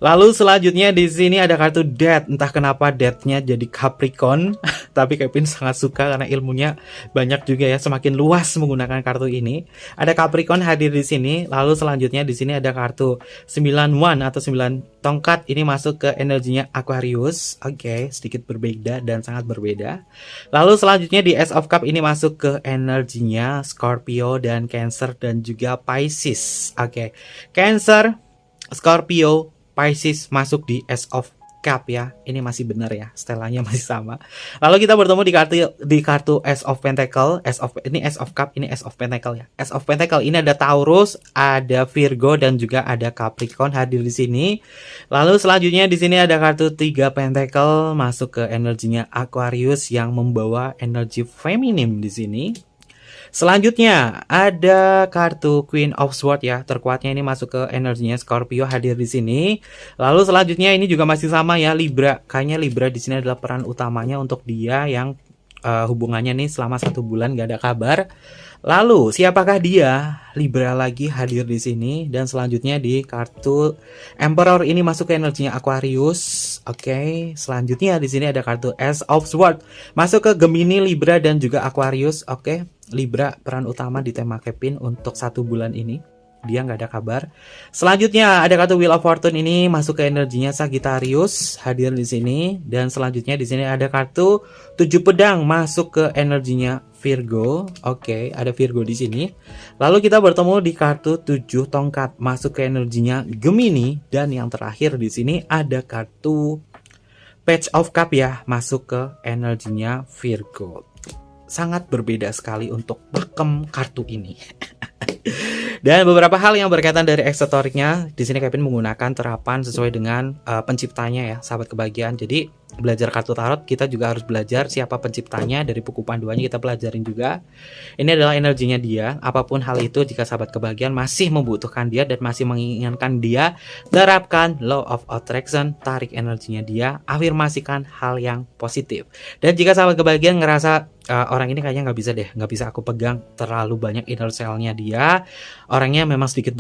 Lalu selanjutnya di sini ada kartu Death. Entah kenapa Death-nya jadi Capricorn, tapi Kevin sangat suka karena ilmunya banyak juga ya, semakin luas menggunakan kartu ini. Ada Capricorn hadir di sini. Lalu selanjutnya di sini ada kartu 9 Wand atau 9 tongkat, ini masuk ke energinya Aquarius. Oke, sedikit berbeda dan sangat berbeda. Lalu selanjutnya di Ace of Cup ini masuk ke energinya Scorpio dan Cancer dan juga Pisces. Oke, Cancer, Scorpio, Pisces masuk di Ace of Cup ya. Ini masih benar ya, setelannya masih sama. Lalu kita bertemu di kartu Ace of Pentacle, ini Ace of Cup, ini Ace of Pentacle ya. Ace of Pentacle ini ada Taurus, ada Virgo dan juga ada Capricorn hadir di sini. Lalu selanjutnya di sini ada kartu 3 Pentacle masuk ke energinya Aquarius yang membawa energi feminim di sini. Selanjutnya ada kartu Queen of Swords ya, terkuatnya ini masuk ke energinya Scorpio hadir di sini. Lalu selanjutnya ini juga masih sama ya, Libra. Kayaknya Libra di sini adalah peran utamanya untuk dia yang hubungannya nih selama 1 bulan gak ada kabar. Lalu siapakah dia? Libra lagi hadir di sini. Dan selanjutnya di kartu Emperor ini masuk ke energinya Aquarius. Oke, selanjutnya di sini ada kartu Ace of Swords masuk ke Gemini, Libra dan juga Aquarius. Oke, Libra peran utama di tema Kevin untuk 1 bulan ini. Dia nggak ada kabar. Selanjutnya ada kartu Wheel of Fortune ini masuk ke energinya Sagittarius hadir di sini. Dan selanjutnya di sini ada kartu 7 pedang masuk ke energinya Virgo. Oke, ada Virgo di sini. Lalu kita bertemu di kartu 7 tongkat masuk ke energinya Gemini, dan yang terakhir di sini ada kartu Page of Cup ya, masuk ke energinya Virgo. Sangat berbeda sekali untuk pakem kartu ini. Dan beberapa hal yang berkaitan dari eksotoriknya, di sini Kevin menggunakan terapan sesuai dengan penciptanya ya, sahabat kebahagiaan. Jadi belajar kartu tarot kita juga harus belajar siapa penciptanya, dari buku panduannya kita pelajarin juga. Ini adalah energinya dia. Apapun hal itu, jika sahabat kebahagiaan masih membutuhkan dia dan masih menginginkan dia, terapkan law of attraction, tarik energinya dia, afirmasikan hal yang positif. Dan jika sahabat kebahagiaan ngerasa orang ini kayaknya nggak bisa aku pegang, terlalu banyak inner cell-nya dia, orangnya memang sedikit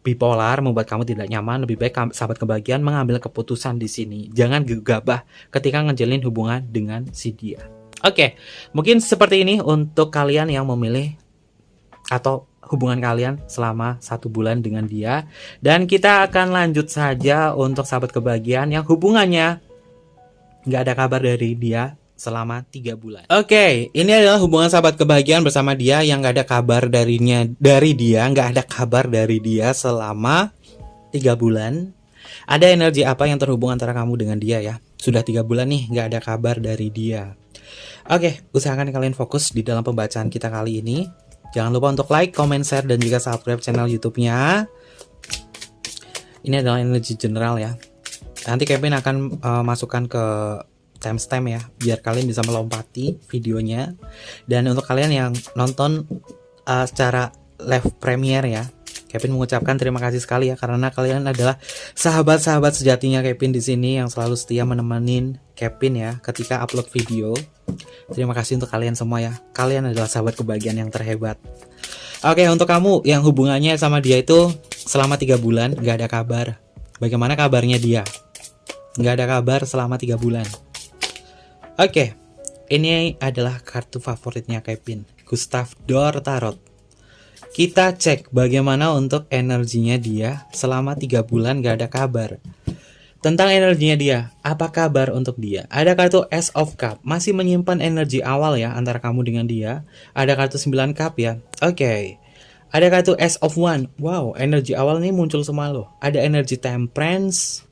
bipolar, membuat kamu tidak nyaman, lebih baik sahabat kebahagiaan mengambil keputusan di sini. Jangan gegabah ketika ngejalin hubungan dengan si dia. Oke, mungkin seperti ini untuk kalian yang memilih atau hubungan kalian selama 1 bulan dengan dia. Dan kita akan lanjut saja untuk sahabat kebahagiaan yang hubungannya nggak ada kabar dari dia selama 3 bulan. Oke, ini adalah hubungan sahabat kebahagiaan bersama dia yang nggak ada kabar dari dia, nggak ada kabar dari dia selama 3 bulan. Ada energi apa yang terhubung antara kamu dengan dia ya? Sudah 3 bulan nih nggak ada kabar dari dia. Oke, usahakan kalian fokus di dalam pembacaan kita kali ini. Jangan lupa untuk like, comment, share, dan juga subscribe channel YouTube-nya. Ini adalah energi general ya. Nanti Kevin akan masukkan ke timestamp ya, biar kalian bisa melompati videonya. Dan untuk kalian yang nonton secara live premiere ya, Kevin mengucapkan terima kasih sekali ya, karena kalian adalah sahabat-sahabat sejatinya Kevin di sini yang selalu setia menemenin Kevin ya ketika upload video. Terima kasih untuk kalian semua ya. Kalian adalah sahabat kebahagiaan yang terhebat. Oke, untuk kamu yang hubungannya sama dia itu selama 3 bulan gak ada kabar. Bagaimana kabarnya dia? Gak ada kabar selama 3 bulan. Oke, ini adalah kartu favoritnya Kevin, Gustav Dor Tarot. Kita cek bagaimana untuk energinya dia selama 3 bulan gak ada kabar. Tentang energinya dia, apa kabar untuk dia? Ada kartu Ace of Cup, masih menyimpan energi awal ya antara kamu dengan dia. Ada kartu 9 Cup ya. Oke. Ada kartu Ace of One. Wow, energi awal nih muncul semua loh. Ada energi Temperance.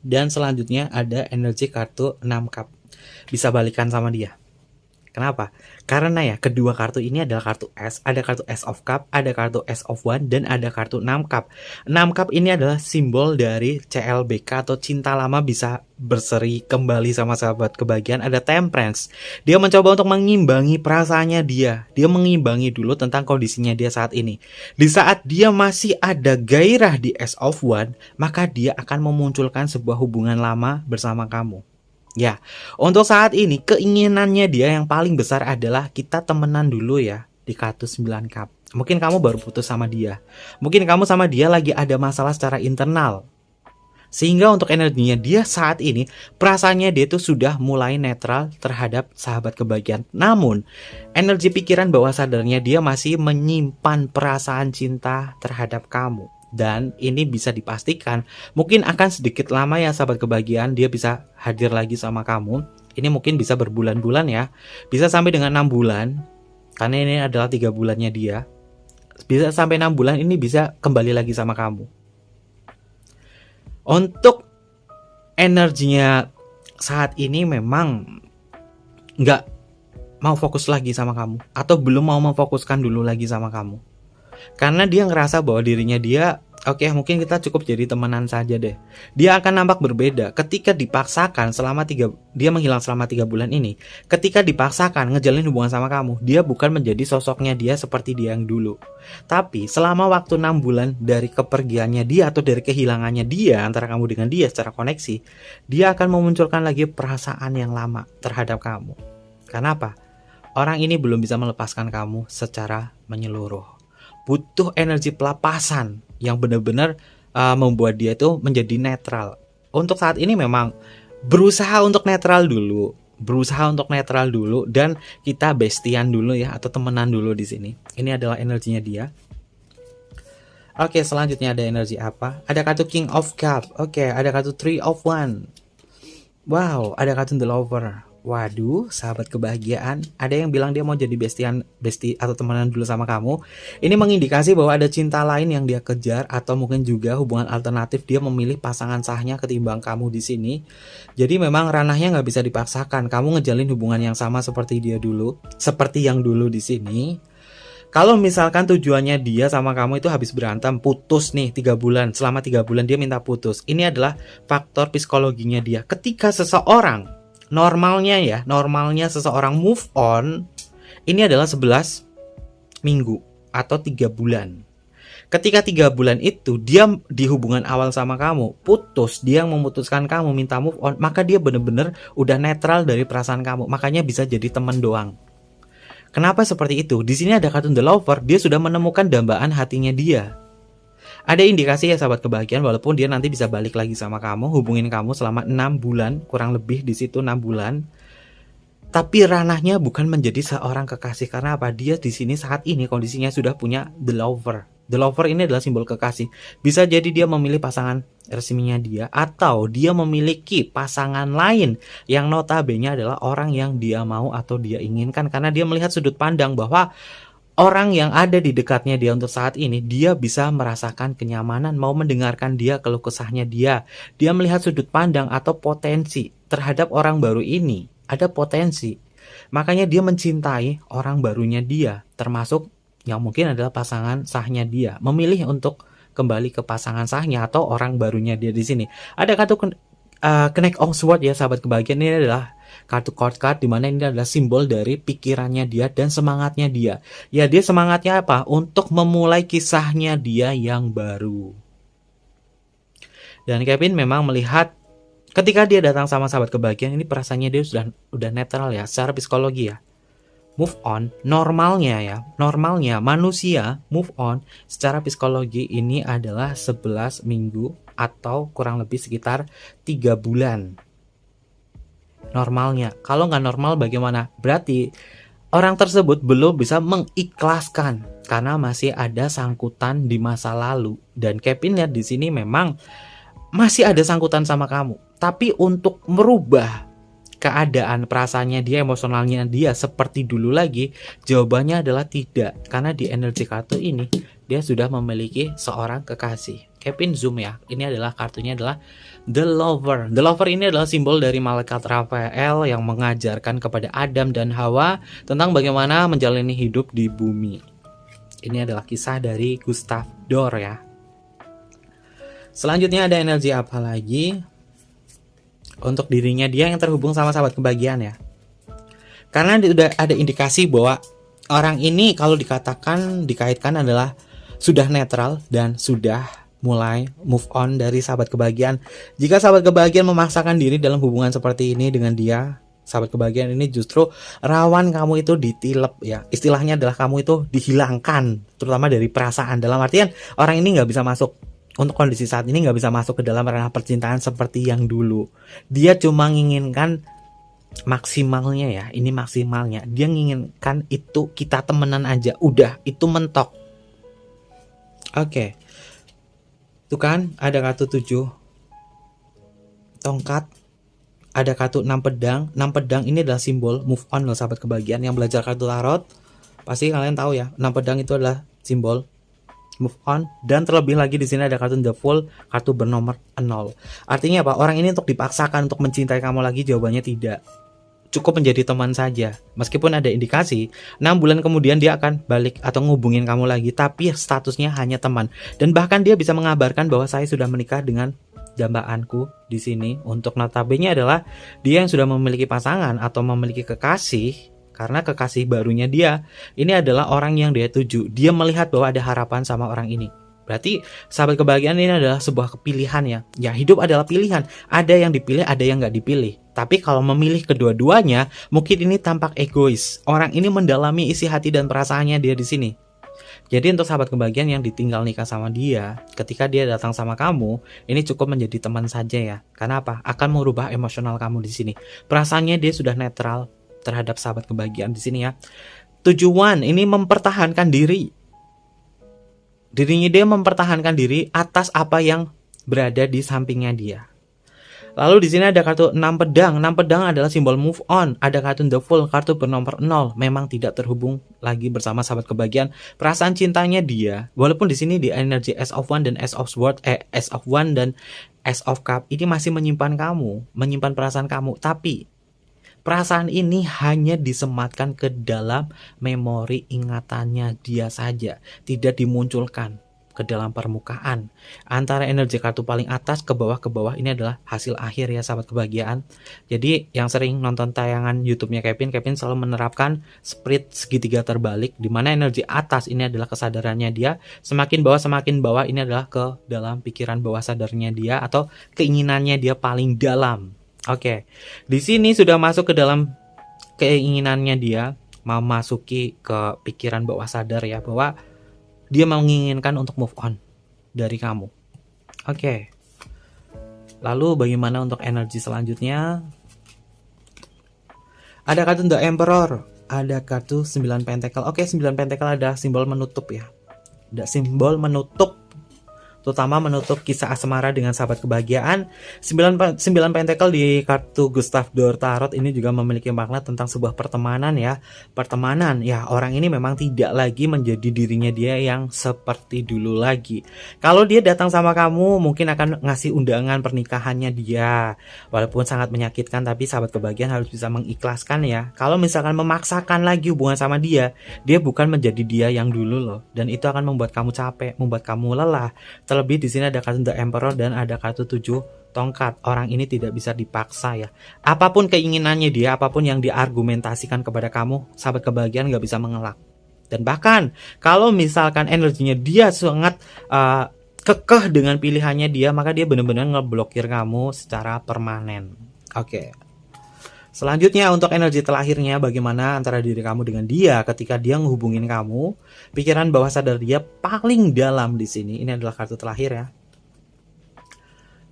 Dan selanjutnya ada energi kartu 6 Cup. Bisa balikan sama dia. Kenapa? Karena ya kedua kartu ini adalah kartu S. Ada kartu S of Cup, ada kartu S of One, dan ada kartu 6 Cup. 6 Cup ini adalah simbol dari CLBK atau cinta lama bisa berseri kembali sama sahabat kebahagiaan. Ada Temperance. Dia mencoba untuk mengimbangi perasaannya dia. Dia mengimbangi dulu tentang kondisinya dia saat ini. Di saat dia masih ada gairah di S of One, maka dia akan memunculkan sebuah hubungan lama bersama kamu. Ya, untuk saat ini keinginannya dia yang paling besar adalah kita temenan dulu ya di kartu 9 Cup. Mungkin kamu baru putus sama dia. Mungkin kamu sama dia lagi ada masalah secara internal. Sehingga untuk energinya dia saat ini, perasaannya dia tuh sudah mulai netral terhadap sahabat kebahagiaan. Namun, energi pikiran bawah sadarnya dia masih menyimpan perasaan cinta terhadap kamu. Dan ini bisa dipastikan mungkin akan sedikit lama ya sahabat kebahagiaan dia bisa hadir lagi sama kamu. Ini mungkin bisa berbulan-bulan ya. Bisa sampai dengan 6 bulan. Karena ini adalah 3 bulannya dia. Bisa sampai 6 bulan ini bisa kembali lagi sama kamu. Untuk energinya saat ini memang nggak mau fokus lagi sama kamu. Atau belum mau memfokuskan dulu lagi sama kamu. Karena dia ngerasa bahwa dirinya dia, oke, mungkin kita cukup jadi temenan saja deh. Dia akan nampak berbeda ketika dipaksakan dia menghilang selama 3 bulan ini. Ketika dipaksakan ngejalin hubungan sama kamu, dia bukan menjadi sosoknya dia seperti dia yang dulu. Tapi selama waktu 6 bulan dari kepergiannya dia atau dari kehilangannya dia antara kamu dengan dia secara koneksi, dia akan memunculkan lagi perasaan yang lama terhadap kamu. Kenapa? Orang ini belum bisa melepaskan kamu secara menyeluruh. Butuh energi pelepasan yang benar-benar membuat dia itu menjadi netral. Untuk saat ini memang berusaha untuk netral dulu, dan kita bestian dulu ya atau temenan dulu di sini. Ini adalah energinya dia. Oke, selanjutnya ada energi apa? Ada kartu King of Cup. Oke, ada kartu Three of One. Wow, ada kartu The Lover. Waduh, sahabat kebahagiaan, ada yang bilang dia mau jadi bestie atau temenan dulu sama kamu. Ini mengindikasi bahwa ada cinta lain yang dia kejar atau mungkin juga hubungan alternatif dia memilih pasangan sahnya ketimbang kamu di sini. Jadi memang ranahnya nggak bisa dipaksakan. Kamu ngejalin hubungan yang sama seperti dia dulu, seperti yang dulu di sini. Kalau misalkan tujuannya dia sama kamu itu habis berantem, putus nih 3 bulan, selama 3 bulan dia minta putus. Ini adalah faktor psikologinya dia. Ketika seseorang normalnya seseorang move on ini adalah 11 minggu atau 3 bulan. Ketika 3 bulan itu dia di hubungan awal sama kamu, putus, dia yang memutuskan kamu minta move on, maka dia bener-bener udah netral dari perasaan kamu. Makanya bisa jadi teman doang. Kenapa seperti itu? Di sini ada kartu The Lover, dia sudah menemukan dambaan hatinya dia. Ada indikasi ya sahabat kebahagiaan, walaupun dia nanti bisa balik lagi sama kamu, hubungin kamu selama 6 bulan, kurang lebih di situ 6 bulan. Tapi ranahnya bukan menjadi seorang kekasih, karena apa? Dia di sini saat ini kondisinya sudah punya The Lover. The Lover ini adalah simbol kekasih. Bisa jadi dia memilih pasangan resminya dia, atau dia memiliki pasangan lain yang notabene adalah orang yang dia mau atau dia inginkan, karena dia melihat sudut pandang bahwa orang yang ada di dekatnya dia untuk saat ini, dia bisa merasakan kenyamanan, mau mendengarkan dia, keluh kesahnya dia. Dia melihat sudut pandang atau potensi terhadap orang baru ini. Ada potensi. Makanya dia mencintai orang barunya dia, termasuk yang mungkin adalah pasangan sahnya dia. Memilih untuk kembali ke pasangan sahnya atau orang barunya dia di sini. Ada kartu Knight of Swords ya sahabat kebahagiaan, ini adalah kartu court card, dimana ini adalah simbol dari pikirannya dia dan semangatnya dia. Ya, dia semangatnya apa? Untuk memulai kisahnya dia yang baru. Dan Kevin memang melihat ketika dia datang sama sahabat kebahagiaan ini, perasaannya dia udah netral ya, secara psikologi ya. Move on, normalnya manusia move on secara psikologi ini adalah 11 minggu atau kurang lebih sekitar 3 bulan. Normalnya. Kalau nggak normal bagaimana? Berarti orang tersebut belum bisa mengikhlaskan karena masih ada sangkutan di masa lalu. Dan Kevin lihat di sini memang masih ada sangkutan sama kamu. Tapi untuk merubah keadaan perasaannya dia, emosionalnya dia seperti dulu lagi, jawabannya adalah tidak. Karena di energi kartu ini dia sudah memiliki seorang kekasih. Kevin zoom ya. Ini adalah kartunya adalah The Lover. The Lover ini adalah simbol dari malaikat Rafael yang mengajarkan kepada Adam dan Hawa tentang bagaimana menjalani hidup di bumi. Ini adalah kisah dari Gustav Dor ya. Selanjutnya ada energi apa lagi? Untuk dirinya dia yang terhubung sama sahabat kebahagiaan ya. Karena sudah ada indikasi bahwa orang ini kalau dikaitkan adalah sudah netral dan sudah mulai move on dari sahabat kebahagiaan. Jika sahabat kebahagiaan memaksakan diri dalam hubungan seperti ini dengan dia, sahabat kebahagiaan ini justru rawan kamu itu ditilep ya. Istilahnya adalah kamu itu dihilangkan, terutama dari perasaan. Dalam artian orang ini nggak bisa masuk. Untuk kondisi saat ini nggak bisa masuk ke dalam ranah percintaan seperti yang dulu. Dia cuma menginginkan maksimalnya ya, ini maksimalnya. Dia menginginkan itu kita temenan aja, udah itu mentok. Oke. Tuh kan ada kartu 7 tongkat, ada kartu 6 pedang. 6 pedang ini adalah simbol move on loh sahabat kebahagiaan. Yang belajar kartu tarot pasti kalian tahu ya, 6 pedang itu adalah simbol move on. Dan terlebih lagi di sini ada kartu The Fool, kartu bernomor 0. Artinya apa? Orang ini untuk dipaksakan untuk mencintai kamu lagi, jawabannya tidak. Cukup menjadi teman saja. Meskipun ada indikasi 6 bulan kemudian dia akan balik atau ngubungin kamu lagi, tapi statusnya hanya teman. Dan bahkan dia bisa mengabarkan bahwa saya sudah menikah dengan dambaanku di sini. Untuk notabene adalah dia yang sudah memiliki pasangan atau memiliki kekasih. Karena kekasih barunya dia, ini adalah orang yang dia tuju. Dia melihat bahwa ada harapan sama orang ini. Berarti sahabat kebahagiaan ini adalah sebuah pilihan ya. Ya, hidup adalah pilihan. Ada yang dipilih, ada yang nggak dipilih. Tapi kalau memilih kedua-duanya, mungkin ini tampak egois. Orang ini mendalami isi hati dan perasaannya dia di sini. Jadi untuk sahabat kebahagiaan yang ditinggal nikah sama dia, ketika dia datang sama kamu, ini cukup menjadi teman saja ya. Karena apa? Akan merubah emosional kamu di sini. Perasaannya dia sudah netral terhadap sahabat kebahagiaan di sini ya. Tujuan ini mempertahankan diri. Dirinya dia mempertahankan diri atas apa yang berada di sampingnya dia. Lalu di sini ada kartu 6 pedang. 6 pedang adalah simbol move on. Ada kartu The Fool, kartu bernomor 0. Memang tidak terhubung lagi bersama sahabat kebahagiaan. Perasaan cintanya dia, walaupun di sini di energi Ace of One dan Ace of Sword, Ace of One dan Ace of Cup ini masih menyimpan kamu, menyimpan perasaan kamu. Tapi perasaan ini hanya disematkan ke dalam memori ingatannya dia saja, tidak dimunculkan ke dalam permukaan. Antara energi kartu paling atas ke bawah ini adalah hasil akhir ya sahabat kebahagiaan. Jadi yang sering nonton tayangan YouTube-nya Kevin selalu menerapkan split segitiga terbalik, di mana energi atas ini adalah kesadarannya dia, semakin bawah ini adalah ke dalam pikiran bawah sadarnya dia atau keinginannya dia paling dalam. Oke. Di sini sudah masuk ke dalam keinginannya dia, memasuki ke pikiran bawah sadar ya, bahwa dia menginginkan untuk move on dari kamu. Oke. Lalu bagaimana untuk energi selanjutnya? Ada kartu The Emperor, ada kartu 9 pentacle. Oke, 9 pentacle ada simbol menutup ya. Ada simbol menutup, terutama menutup kisah asmara dengan sahabat kebahagiaan. 9 pentacle di kartu Gustav Dor Tarot ini juga memiliki makna tentang sebuah pertemanan ya. Pertemanan ya, orang ini memang tidak lagi menjadi dirinya dia yang seperti dulu lagi. Kalau dia datang sama kamu mungkin akan ngasih undangan pernikahannya dia, walaupun sangat menyakitkan, tapi sahabat kebahagiaan harus bisa mengikhlaskan ya. Kalau misalkan memaksakan lagi hubungan sama dia bukan menjadi dia yang dulu loh, dan itu akan membuat kamu capek, membuat kamu lelah. Terlebih di sini ada kartu The Emperor dan ada kartu 7 tongkat. Orang ini tidak bisa dipaksa ya. Apapun keinginannya dia, apapun yang diargumentasikan kepada kamu, sahabat kebahagiaan nggak bisa mengelak. Dan bahkan kalau misalkan energinya dia sangat kekeh dengan pilihannya dia, maka dia benar-benar ngeblokir kamu secara permanen. Oke. Selanjutnya untuk energi terakhirnya, bagaimana antara diri kamu dengan dia ketika dia ngehubungin kamu, pikiran bawah sadar dia paling dalam di sini. Ini adalah kartu terakhir ya.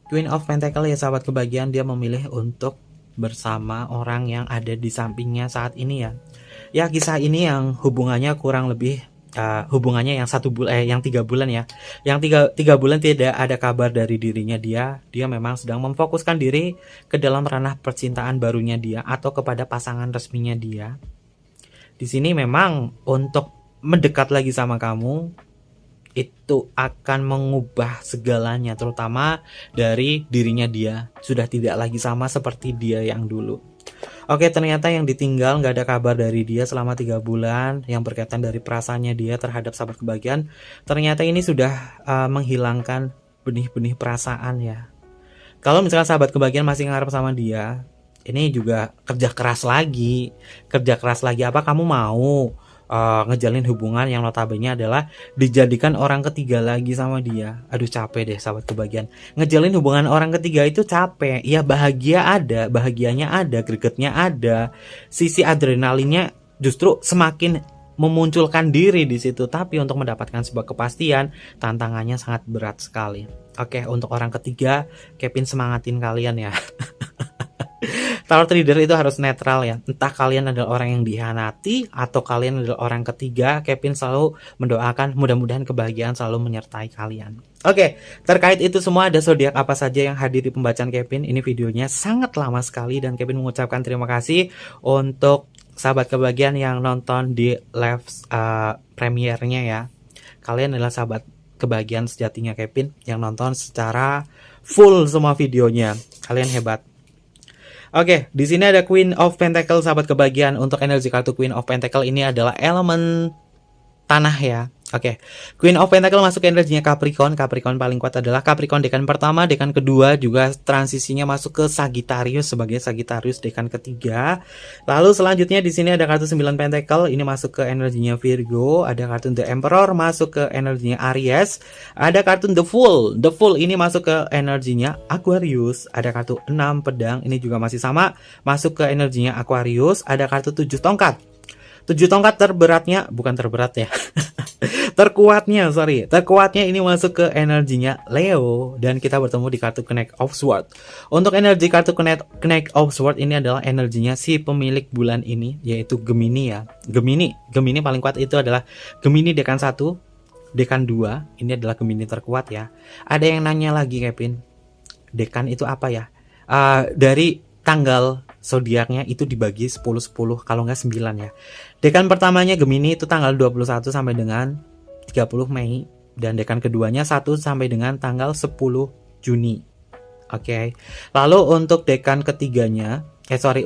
Queen of Pentacle ya sahabat kebahagiaan, dia memilih untuk bersama orang yang ada di sampingnya saat ini ya. Ya kisah ini yang hubungannya kurang lebih hubungannya yang 3 bulan ya, yang tiga bulan tidak ada kabar dari dirinya dia memang sedang memfokuskan diri ke dalam ranah percintaan barunya dia atau kepada pasangan resminya dia. Di sini memang untuk mendekat lagi sama kamu itu akan mengubah segalanya, terutama dari dirinya dia sudah tidak lagi sama seperti dia yang dulu. Oke, ternyata yang ditinggal nggak ada kabar dari dia selama 3 bulan yang berkaitan dari perasaannya dia terhadap sahabat kebahagiaan. Ternyata ini sudah menghilangkan benih-benih perasaan ya. Kalau misalkan sahabat kebahagiaan masih ngarep sama dia, ini juga kerja keras lagi. Apa kamu mau ngejalin hubungan yang notabene adalah dijadikan orang ketiga lagi sama dia? Aduh capek deh sahabat kebahagiaan. Ngejalin hubungan orang ketiga itu capek. Ya bahagianya ada, gregetnya ada. Sisi adrenalinnya justru semakin memunculkan diri di situ. Tapi untuk mendapatkan sebuah kepastian, tantangannya sangat berat sekali. Oke, untuk orang ketiga, Kevin semangatin kalian ya. Tarot reader itu harus netral ya. Entah kalian adalah orang yang dihianati atau kalian adalah orang ketiga, Kevin selalu mendoakan mudah-mudahan kebahagiaan selalu menyertai kalian. Oke, terkait itu semua ada zodiak apa saja yang hadir di pembacaan Kevin. Ini videonya sangat lama sekali dan Kevin mengucapkan terima kasih untuk sahabat kebahagiaan yang nonton di live premiernya ya. Kalian adalah sahabat kebahagiaan sejatinya Kevin yang nonton secara full semua videonya. Kalian hebat. Oke, di sini ada Queen of Pentacle sahabat kebahagiaan. Untuk energi kartu Queen of Pentacle ini adalah elemen tanah ya. Oke, Queen of Pentacle masuk ke energinya Capricorn. Capricorn paling kuat adalah Capricorn dekan pertama, dekan kedua juga transisinya masuk ke Sagittarius sebagai Sagittarius dekan ketiga. Lalu selanjutnya di sini ada kartu 9 Pentacle, ini masuk ke energinya Virgo. Ada kartu The Emperor masuk ke energinya Aries. Ada kartu The Fool. The Fool ini masuk ke energinya Aquarius. Ada kartu 6 pedang, ini juga masih sama, masuk ke energinya Aquarius. Ada kartu 7 tongkat. 7 tongkat terkuatnya ini masuk ke energinya Leo dan kita bertemu di kartu Knight of Swords. Untuk energi kartu Knight of Swords ini adalah energinya si pemilik bulan ini, yaitu Gemini ya. Gemini paling kuat itu adalah Gemini dekan 1, dekan 2, ini adalah Gemini terkuat ya. Ada yang nanya lagi Kevin, dekan itu apa ya? Dari tanggal zodiaknya itu dibagi 10-10 kalau nggak 9 ya. Dekan pertamanya Gemini itu tanggal 21 sampai dengan 30 Mei dan dekan keduanya 1 sampai dengan tanggal 10 Juni. Oke. Lalu untuk dekan ketiganya,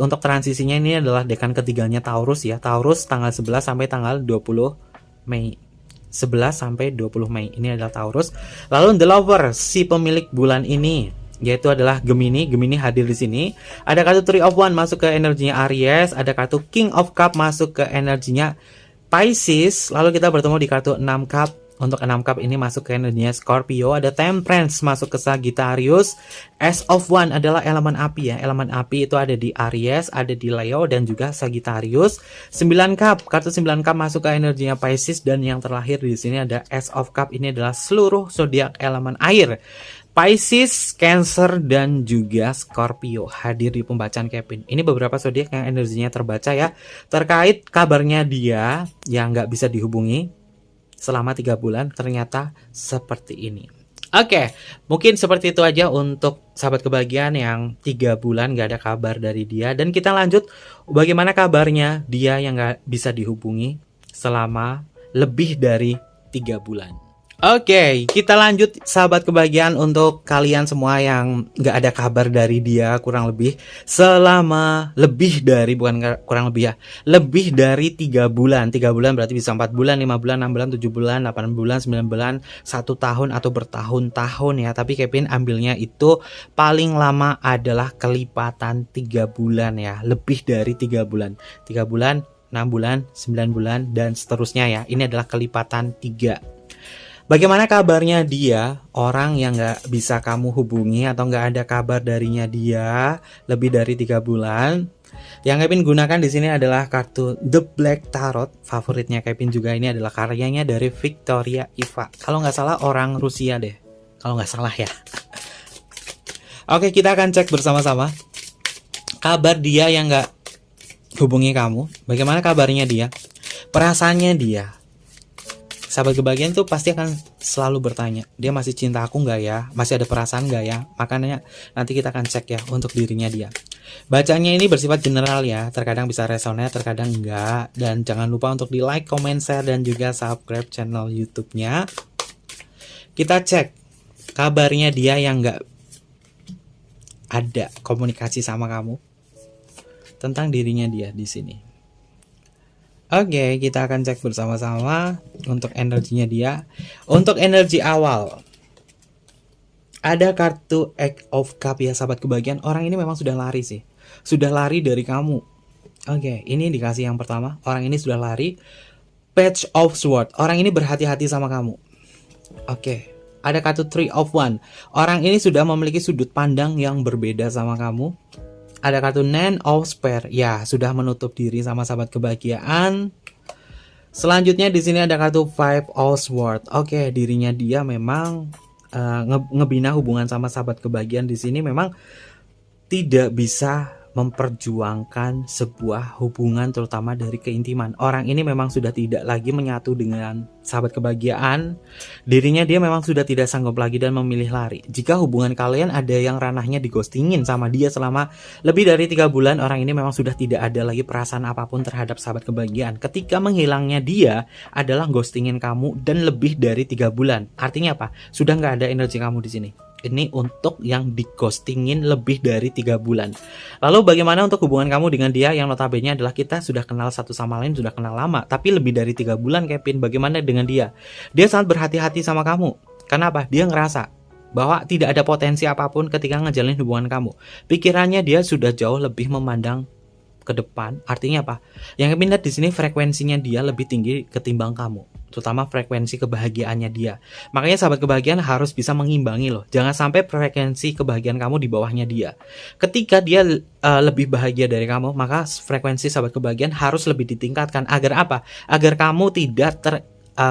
untuk transisinya ini adalah dekan ketiganya Taurus ya. Taurus tanggal 11 sampai tanggal 20 Mei. 11 sampai 20 Mei ini adalah Taurus. Lalu The Lover, si pemilik bulan ini, yaitu adalah Gemini. Gemini hadir di sini. Ada kartu Three of Wands masuk ke energinya Aries, ada kartu King of Cup masuk ke energinya Pisces. Lalu kita bertemu di kartu 6 Cup. Untuk 6 Cup ini masuk ke energinya Scorpio. Ada Temperance masuk ke Sagittarius. Ace of Wands adalah elemen api ya. Elemen api itu ada di Aries, ada di Leo dan juga Sagittarius. 9 Cup, kartu 9 Cup masuk ke energinya Pisces, dan yang terlahir di sini ada Ace of Cup. Ini adalah seluruh zodiak elemen air. Pisces, Cancer, dan juga Scorpio hadir di pembacaan Kevin. Ini beberapa zodiak yang energinya terbaca ya. Terkait kabarnya dia yang nggak bisa dihubungi selama 3 bulan, ternyata seperti ini. Oke, mungkin seperti itu aja untuk sahabat kebahagiaan yang 3 bulan gak ada kabar dari dia. Dan kita lanjut, bagaimana kabarnya dia yang gak bisa dihubungi selama lebih dari 3 bulan. Oke, kita lanjut sahabat kebahagiaan untuk kalian semua yang gak ada kabar dari dia kurang lebih selama lebih dari, bukan kurang lebih ya, lebih dari 3 bulan. 3 bulan berarti bisa 4 bulan, 5 bulan, 6 bulan, 7 bulan, 8 bulan, 9 bulan, 1 tahun atau bertahun-tahun ya. Tapi Kevin ambilnya itu paling lama adalah kelipatan 3 bulan ya, lebih dari 3 bulan. 3 bulan, 6 bulan, 9 bulan, dan seterusnya ya. Ini adalah kelipatan 3. Bagaimana kabarnya dia, orang yang gak bisa kamu hubungi atau gak ada kabar darinya dia lebih dari 3 bulan. Yang Kevin gunakan di sini adalah kartu The Black Tarot. Favoritnya Kevin juga, ini adalah karyanya dari Victoria Iva. Kalau nggak salah orang Rusia deh, kalau nggak salah ya. Oke, kita akan cek bersama-sama kabar dia yang nggak hubungi kamu. Bagaimana kabarnya dia, perasaannya dia. Sahabat kebahagiaan tuh pasti akan selalu bertanya, dia masih cinta aku nggak ya? Masih ada perasaan nggak ya? Makanya nanti kita akan cek ya untuk dirinya dia. Bacanya ini bersifat general ya, terkadang bisa resonate, terkadang enggak. Dan jangan lupa untuk di like, comment, share, dan juga subscribe channel YouTube-nya. Kita cek kabarnya dia yang nggak ada komunikasi sama kamu tentang dirinya dia di sini. Oke, kita akan cek bersama-sama untuk energinya dia. Untuk energi awal, ada kartu Eight of Cup ya sahabat kebahagiaan. Orang ini memang sudah lari sih, sudah lari dari kamu. Oke, ini indikasi yang pertama. Orang ini sudah lari. Page of Swords, orang ini berhati-hati sama kamu. Oke, ada kartu Three of Wands. Orang ini sudah memiliki sudut pandang yang berbeda sama kamu. Ada kartu Nine of Spears, ya sudah menutup diri sama sahabat kebahagiaan. Selanjutnya di sini ada kartu Five of Swords. Oke, dirinya dia memang ngebina hubungan sama sahabat kebahagiaan di sini memang tidak bisa memperjuangkan sebuah hubungan terutama dari keintiman. Orang ini memang sudah tidak lagi menyatu dengan sahabat kebahagiaan. Dirinya dia memang sudah tidak sanggup lagi dan memilih lari. Jika hubungan kalian ada yang ranahnya digostingin sama dia selama lebih dari 3 bulan, orang ini memang sudah tidak ada lagi perasaan apapun terhadap sahabat kebahagiaan. Ketika menghilangnya dia adalah ghostingin kamu dan lebih dari 3 bulan. Artinya apa? Sudah nggak ada energi kamu di sini. Ini untuk yang di ghostingin lebih dari 3 bulan. Lalu bagaimana untuk hubungan kamu dengan dia yang notabene adalah kita sudah kenal satu sama lain, sudah kenal lama, tapi lebih dari 3 bulan Kevin. Bagaimana dengan dia? Dia sangat berhati-hati sama kamu. Kenapa? Dia ngerasa bahwa tidak ada potensi apapun ketika ngejalin hubungan kamu. Pikirannya dia sudah jauh lebih memandang ke depan. Artinya apa? Yang Kevin lihat di sini frekuensinya dia lebih tinggi ketimbang kamu, terutama frekuensi kebahagiaannya dia. Makanya sahabat kebahagiaan harus bisa mengimbangi loh. Jangan sampai frekuensi kebahagiaan kamu di bawahnya dia. Ketika dia lebih bahagia dari kamu, maka frekuensi sahabat kebahagiaan harus lebih ditingkatkan. Agar apa? Agar kamu tidak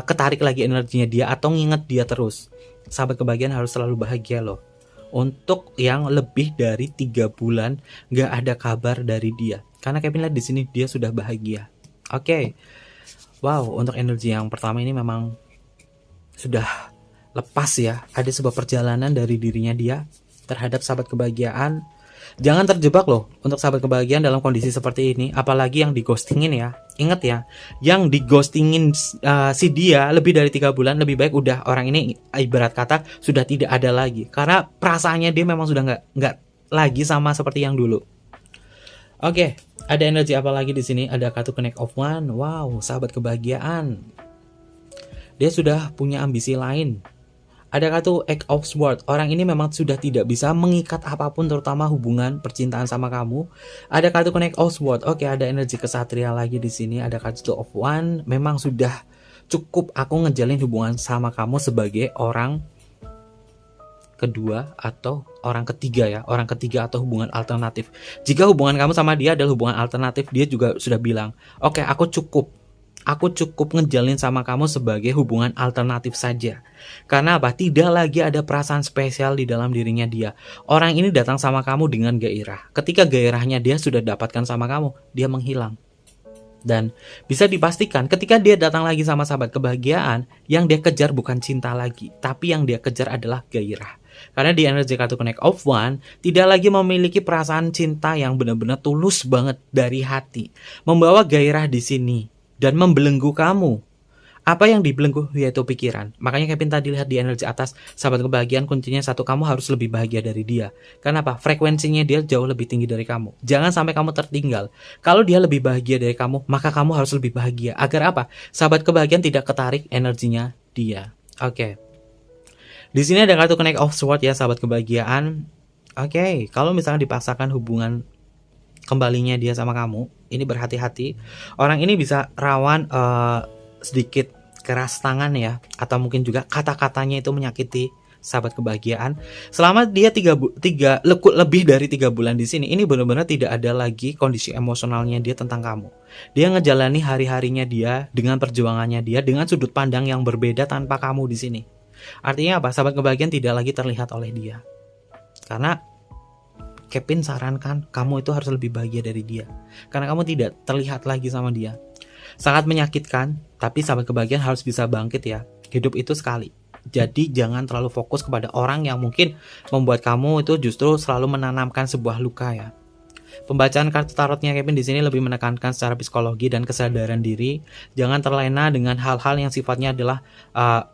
ketarik lagi energinya dia atau nginget dia terus. Sahabat kebahagiaan harus selalu bahagia loh. Untuk yang lebih dari 3 bulan gak ada kabar dari dia. Karena Kevin lihat di sini dia sudah bahagia. Oke. Wow, untuk energi yang pertama ini memang sudah lepas ya. Ada sebuah perjalanan dari dirinya dia terhadap sahabat kebahagiaan. Jangan terjebak loh untuk sahabat kebahagiaan dalam kondisi seperti ini, apalagi yang di ghostingin ya. Ingat ya, yang di ghostingin si dia lebih dari 3 bulan, lebih baik udah orang ini ibarat kata sudah tidak ada lagi, karena perasaannya dia memang sudah nggak lagi sama seperti yang dulu. Oke, ada energi apa lagi di sini? Ada kartu Connect of One. Wow, sahabat kebahagiaan. Dia sudah punya ambisi lain. Ada kartu Eight of Swords. Orang ini memang sudah tidak bisa mengikat apapun, terutama hubungan percintaan sama kamu. Ada kartu Connect of Swords. Oke, ada energi kesatria lagi di sini. Ada kartu Two of One. Memang sudah cukup aku ngejalin hubungan sama kamu sebagai orang kedua atau orang ketiga ya, orang ketiga atau hubungan alternatif. Jika hubungan kamu sama dia adalah hubungan alternatif, dia juga sudah bilang, oke, aku cukup ngejalin sama kamu sebagai hubungan alternatif saja. Karena apa? Tidak lagi ada perasaan spesial di dalam dirinya dia. Orang ini datang sama kamu dengan gairah. Ketika gairahnya dia sudah dapatkan sama kamu, dia menghilang. Dan bisa dipastikan ketika dia datang lagi sama sahabat kebahagiaan, yang dia kejar bukan cinta lagi, tapi yang dia kejar adalah gairah. Karena di energi kartu Connect of One tidak lagi memiliki perasaan cinta yang benar-benar tulus banget dari hati, membawa gairah di sini dan membelenggu kamu. Apa yang dibelenggu yaitu pikiran. Makanya Kevin tadi lihat di energi atas, sahabat kebahagiaan kuncinya satu, kamu harus lebih bahagia dari dia. Kenapa? Frekuensinya dia jauh lebih tinggi dari kamu. Jangan sampai kamu tertinggal. Kalau dia lebih bahagia dari kamu, maka kamu harus lebih bahagia. Agar apa? Sahabat kebahagiaan tidak ketarik energinya dia. Oke. Di sini ada kartu Connect of Swords ya, sahabat kebahagiaan. Oke, kalau misalnya dipaksakan hubungan kembalinya dia sama kamu, ini berhati-hati. Orang ini bisa rawan sedikit keras tangan ya, atau mungkin juga kata-katanya itu menyakiti sahabat kebahagiaan. Selama dia lebih dari 3 bulan di sini, ini benar-benar tidak ada lagi kondisi emosionalnya dia tentang kamu. Dia ngejalani hari-harinya dia dengan perjuangannya dia dengan sudut pandang yang berbeda tanpa kamu di sini. Artinya apa? Sahabat kebahagiaan tidak lagi terlihat oleh dia. Karena Kevin sarankan kamu itu harus lebih bahagia dari dia. Karena kamu tidak terlihat lagi sama dia. Sangat menyakitkan, tapi sahabat kebahagiaan harus bisa bangkit ya. Hidup itu sekali. Jadi jangan terlalu fokus kepada orang yang mungkin membuat kamu itu justru selalu menanamkan sebuah luka ya. Pembacaan kartu tarotnya Kevin di sini lebih menekankan secara psikologi dan kesadaran diri. Jangan terlena dengan hal-hal yang sifatnya adalah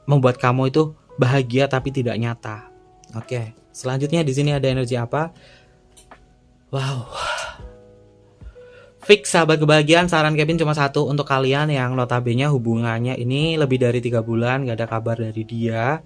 membuat kamu itu bahagia tapi tidak nyata. Oke, selanjutnya di sini ada energi apa? Wow. Fix sahabat kebahagiaan, saran Kevin cuma satu untuk kalian yang notabene hubungannya ini lebih dari 3 bulan gak ada kabar dari dia.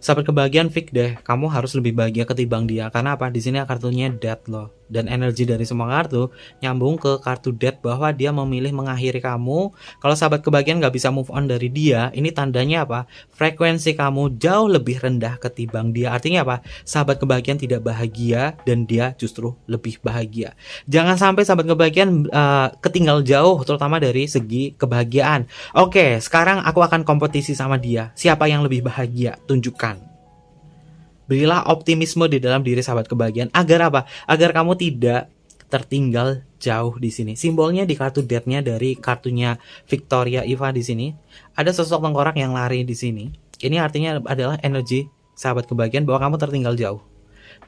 Sahabat kebahagiaan, fix deh, kamu harus lebih bahagia ketimbang dia. Karena apa? Di sini kartunya Death loh. Dan energi dari semua kartu nyambung ke kartu Death bahwa dia memilih mengakhiri kamu. Kalau sahabat kebahagiaan gak bisa move on dari dia, ini tandanya apa? Frekuensi kamu jauh lebih rendah ketimbang dia. Artinya apa? Sahabat kebahagiaan tidak bahagia dan dia justru lebih bahagia. Jangan sampai sahabat kebahagiaan ketinggal jauh, terutama dari segi kebahagiaan. Oke, sekarang aku akan kompetisi sama dia. Siapa yang lebih bahagia? Tunjukkan. Berilah optimisme di dalam diri sahabat kebahagiaan. Agar apa? Agar kamu tidak tertinggal jauh di sini. Simbolnya di kartu Death-nya dari kartunya Victoria Eva di sini. Ada sosok tengkorak yang lari di sini. Ini artinya adalah energi sahabat kebahagiaan bahwa kamu tertinggal jauh.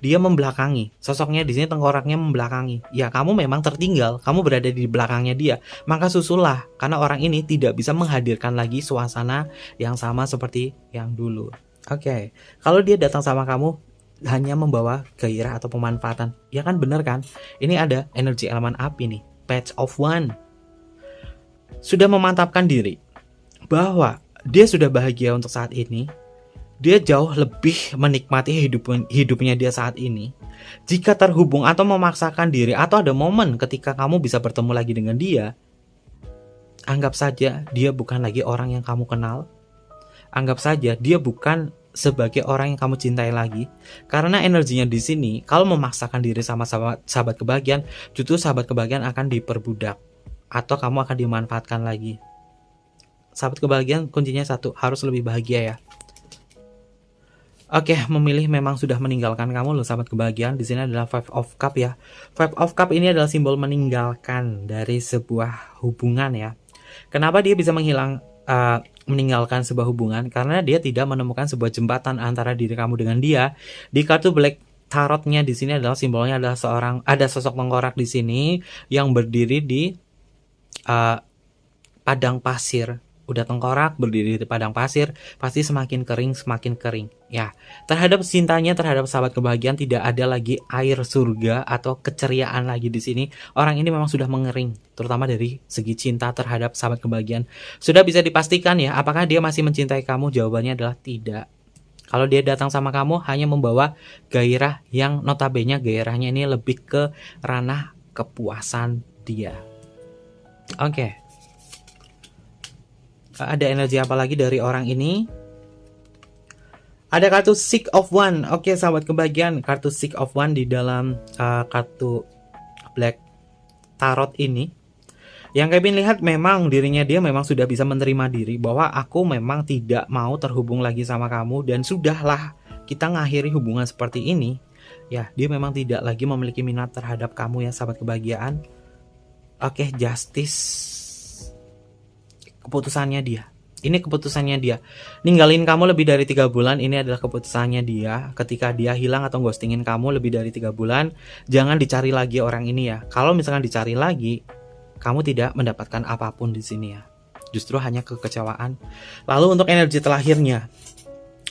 Dia membelakangi. Sosoknya di sini tengkoraknya membelakangi. Ya, kamu memang tertinggal. Kamu berada di belakangnya dia. Maka susullah. Karena orang ini tidak bisa menghadirkan lagi suasana yang sama seperti yang dulu. Oke, kalau dia datang sama kamu hanya membawa gairah atau pemanfaatan, ya kan bener kan? Ini ada energi elemen api nih, Page of One. Sudah memantapkan diri bahwa dia sudah bahagia untuk saat ini. Dia jauh lebih menikmati hidupnya dia saat ini. Jika terhubung atau memaksakan diri atau ada momen ketika kamu bisa bertemu lagi dengan dia, anggap saja dia bukan lagi orang yang kamu kenal. Anggap saja dia bukan sebagai orang yang kamu cintai lagi. Karena energinya di sini, kalau memaksakan diri sama sahabat kebahagiaan, justru sahabat kebahagiaan akan diperbudak atau kamu akan dimanfaatkan lagi. Sahabat kebahagiaan kuncinya satu, harus lebih bahagia ya. Oke, memilih memang sudah meninggalkan kamu loh sahabat kebahagiaan. Di sini adalah Five of Cup ya. Five of Cup ini adalah simbol meninggalkan dari sebuah hubungan ya. Kenapa dia bisa meninggalkan sebuah hubungan? Karena dia tidak menemukan sebuah jembatan antara diri kamu dengan dia. Di kartu Black tarotnya di sini adalah simbolnya adalah ada sosok tengkorak di sini yang berdiri di padang pasir. Udah tengkorak berdiri di padang pasir, pasti semakin kering ya. Terhadap cintanya, terhadap sahabat kebahagiaan, tidak ada lagi air surga atau keceriaan lagi di sini. Orang ini memang sudah mengering, terutama dari segi cinta terhadap sahabat kebahagiaan. Sudah bisa dipastikan ya, apakah dia masih mencintai kamu? Jawabannya adalah tidak. Kalau dia datang sama kamu hanya membawa gairah yang notabene gairahnya ini lebih ke ranah kepuasan dia. Oke. Ada energi apa lagi dari orang ini? Ada kartu Six of One. Oke, sahabat kebahagiaan, kartu Six of One di dalam kartu Black Tarot ini. Yang Kevin lihat memang dirinya dia memang sudah bisa menerima diri bahwa aku memang tidak mau terhubung lagi sama kamu dan sudahlah kita ngakhiri hubungan seperti ini. Ya, dia memang tidak lagi memiliki minat terhadap kamu ya sahabat kebahagiaan. Oke, Justice. Keputusannya dia. Ini keputusannya dia. Ninggalin kamu lebih dari 3 bulan, ini adalah keputusannya dia. Ketika dia hilang atau ghostingin kamu lebih dari 3 bulan, jangan dicari lagi orang ini ya. Kalau misalkan dicari lagi, kamu tidak mendapatkan apapun di sini ya. Justru hanya kekecewaan. Lalu untuk energi terakhirnya,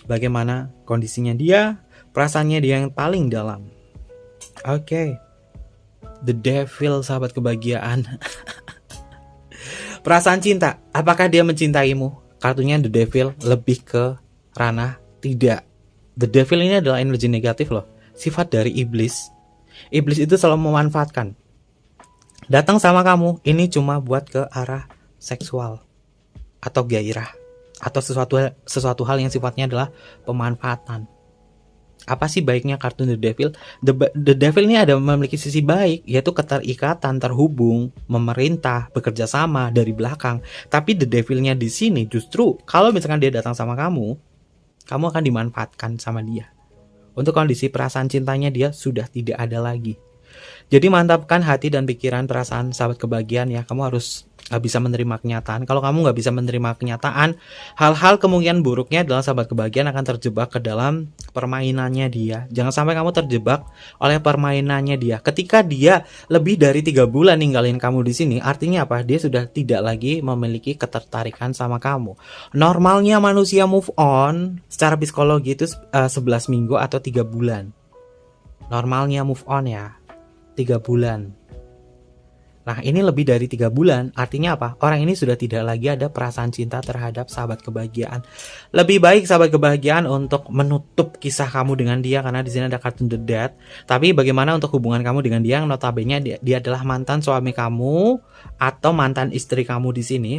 bagaimana kondisinya dia, perasaannya dia yang paling dalam. Oke. The Devil, sahabat kebahagiaan. Perasaan cinta, apakah dia mencintaimu? Kartunya The Devil lebih ke ranah tidak. The Devil ini adalah energi negatif loh. Sifat dari iblis. Iblis itu selalu memanfaatkan. Datang sama kamu, ini cuma buat ke arah seksual atau gairah atau sesuatu hal yang sifatnya adalah pemanfaatan. Apa sih baiknya kartu The Devil? The Devil ini ada memiliki sisi baik, yaitu keterikatan, terhubung, memerintah, bekerja sama dari belakang. Tapi The Devil-nya di sini justru kalau misalkan dia datang sama kamu akan dimanfaatkan sama dia. Untuk kondisi perasaan cintanya dia sudah tidak ada lagi. Jadi mantapkan hati dan pikiran, perasaan sahabat kebahagiaan ya. Kamu harus bisa menerima kenyataan. Kalau kamu nggak bisa menerima kenyataan, hal-hal kemungkinan buruknya adalah sahabat kebahagiaan akan terjebak ke dalam permainannya dia. Jangan sampai kamu terjebak oleh permainannya dia. Ketika dia lebih dari 3 bulan ninggalin kamu di sini, artinya apa? Dia sudah tidak lagi memiliki ketertarikan sama kamu. Normalnya manusia move on secara psikologi itu 11 minggu atau 3 bulan. Normalnya move on ya 3 bulan. Nah ini lebih dari 3 bulan, artinya apa? Orang ini sudah tidak lagi ada perasaan cinta terhadap sahabat kebahagiaan. Lebih baik sahabat kebahagiaan untuk menutup kisah kamu dengan dia, karena di sini ada kartu The Death. Tapi bagaimana untuk hubungan kamu dengan dia yang notabene dia adalah mantan suami kamu atau mantan istri kamu di sini?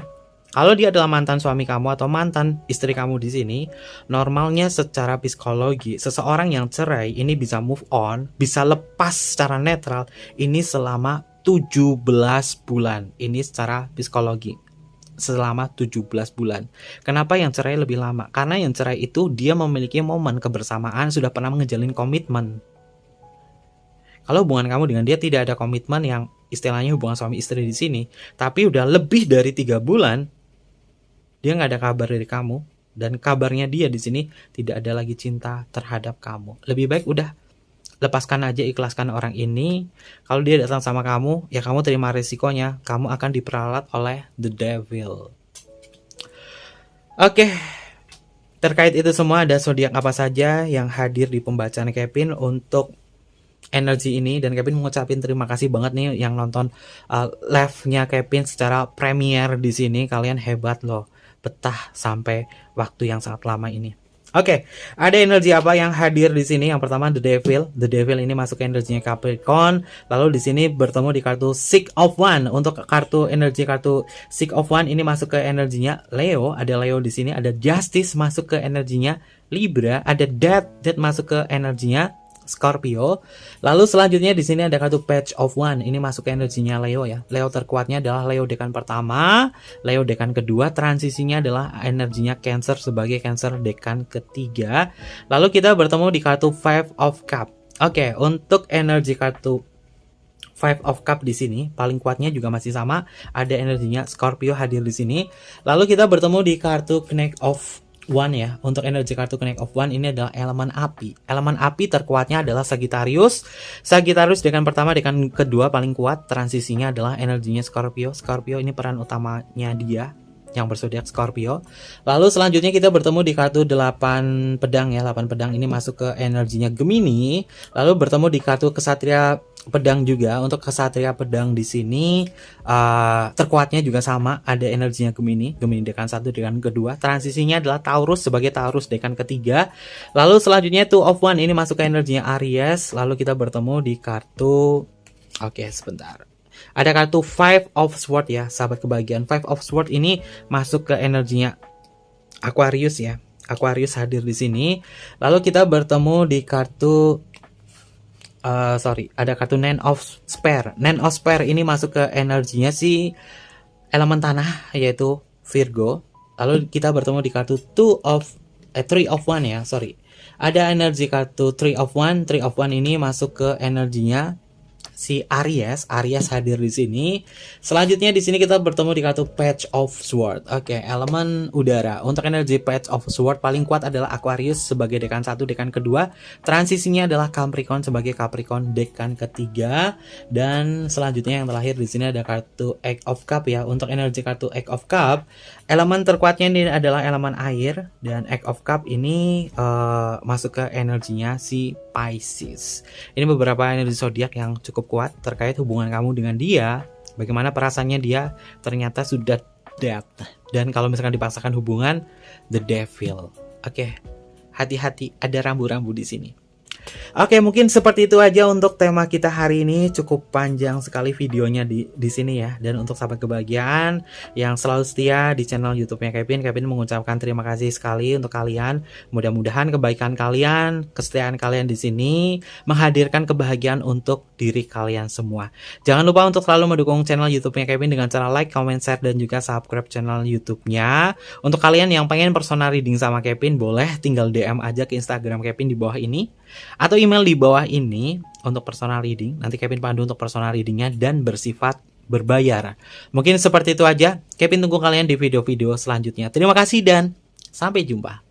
Kalau dia adalah mantan suami kamu atau mantan istri kamu di sini, normalnya secara psikologi, seseorang yang cerai ini bisa move on, bisa lepas secara netral, ini selama 17 bulan. Ini secara psikologi. Selama 17 bulan. Kenapa yang cerai lebih lama? Karena yang cerai itu dia memiliki momen kebersamaan, sudah pernah mengejalin komitmen. Kalau hubungan kamu dengan dia tidak ada komitmen yang istilahnya hubungan suami istri di sini, tapi udah lebih dari 3 bulan, dia nggak ada kabar dari kamu, dan kabarnya dia di sini tidak ada lagi cinta terhadap kamu. Lebih baik udah lepaskan aja, ikhlaskan orang ini. Kalau dia datang sama kamu, ya kamu terima resikonya. Kamu akan diperalat oleh The Devil. Oke, terkait itu semua ada zodiak apa saja yang hadir di pembacaan Kevin untuk energi ini, dan Kevin mengucapin terima kasih banget nih yang nonton live-nya Kevin secara premier di sini. Kalian hebat loh, betah sampai waktu yang sangat lama ini. Oke, ada energi apa yang hadir di sini? Yang pertama The Devil. The Devil ini masuk ke energinya Capricorn. Lalu di sini bertemu di kartu Six of One. Untuk kartu Six of One ini masuk ke energinya Leo. Ada Leo di sini. Ada Justice masuk ke energinya Libra. Ada Death masuk ke energinya Scorpio. Lalu selanjutnya di sini ada kartu Page of One. Ini masuk ke energinya Leo ya. Leo terkuatnya adalah Leo dekan pertama, Leo dekan kedua. Transisinya adalah energinya Cancer sebagai Cancer dekan ketiga. Lalu kita bertemu di kartu Five of Cup. Oke, untuk energi kartu Five of Cup di sini paling kuatnya juga masih sama, ada energinya Scorpio hadir di sini. Lalu kita bertemu di kartu Knight of One ya. Untuk energi kartu Connect of One ini adalah elemen api. Elemen api terkuatnya adalah Sagittarius. Sagittarius dekan pertama, dekan kedua paling kuat. Transisinya adalah energinya Scorpio. Scorpio ini peran utamanya dia yang bersodiak Scorpio. Lalu selanjutnya kita bertemu di kartu 8 pedang ya. 8 pedang ini masuk ke energinya Gemini. Lalu bertemu di kartu Kesatria pedang juga. Untuk Kesatria pedang di sini terkuatnya juga sama, ada energinya Gemini. Gemini dekan 1, dekan kedua. Transisinya adalah Taurus sebagai Taurus dekan ketiga. Lalu selanjutnya Two of One ini masuk ke energinya Aries. Lalu kita bertemu di kartu, oke sebentar, ada kartu Five of Sword ya, sahabat kebahagiaan. Five of Sword ini masuk ke energinya Aquarius ya. Aquarius hadir di sini. Lalu kita bertemu di kartu ada kartu Nine of Spear. Nine of Spear ini masuk ke energinya si elemen tanah yaitu Virgo. Lalu kita bertemu di kartu Three of One ya, ada energi kartu Three of One. Three of One ini masuk ke energinya si Aries. Aries hadir di sini. Selanjutnya di sini kita bertemu di kartu Page of Sword. Oke, elemen udara. Untuk energi Page of Sword paling kuat adalah Aquarius sebagai dekan 1, dekan kedua. Transisinya adalah Capricorn sebagai Capricorn dekan ketiga. Dan selanjutnya yang terakhir di sini ada kartu Eight of Cup ya. Untuk energi kartu Eight of Cup, elemen terkuatnya ini adalah elemen air, dan Eight of Cup ini masuk ke energinya si Pisces. Ini beberapa energi zodiak yang cukup kuat terkait hubungan kamu dengan dia. Bagaimana perasaannya dia ternyata sudah dead. Dan kalau misalkan dipaksakan hubungan, the devil. Oke, hati-hati, ada rambu-rambu di sini. Oke, mungkin seperti itu aja untuk tema kita hari ini. Cukup panjang sekali videonya di sini ya. Dan untuk sahabat kebahagiaan yang selalu setia di channel YouTube-nya Kevin mengucapkan terima kasih sekali untuk kalian. Mudah-mudahan kebaikan kalian, kesetiaan kalian di sini menghadirkan kebahagiaan untuk diri kalian semua. Jangan lupa untuk selalu mendukung channel YouTube-nya Kevin dengan cara like, comment, share, dan juga subscribe channel YouTube-nya. Untuk kalian yang pengen personal reading sama Kevin, boleh tinggal DM aja ke Instagram Kevin di bawah ini, atau email di bawah ini untuk personal reading. Nanti Kevin pandu untuk personal readingnya dan bersifat berbayar. Mungkin seperti itu aja. Kevin tunggu kalian di video-video selanjutnya. Terima kasih dan sampai jumpa.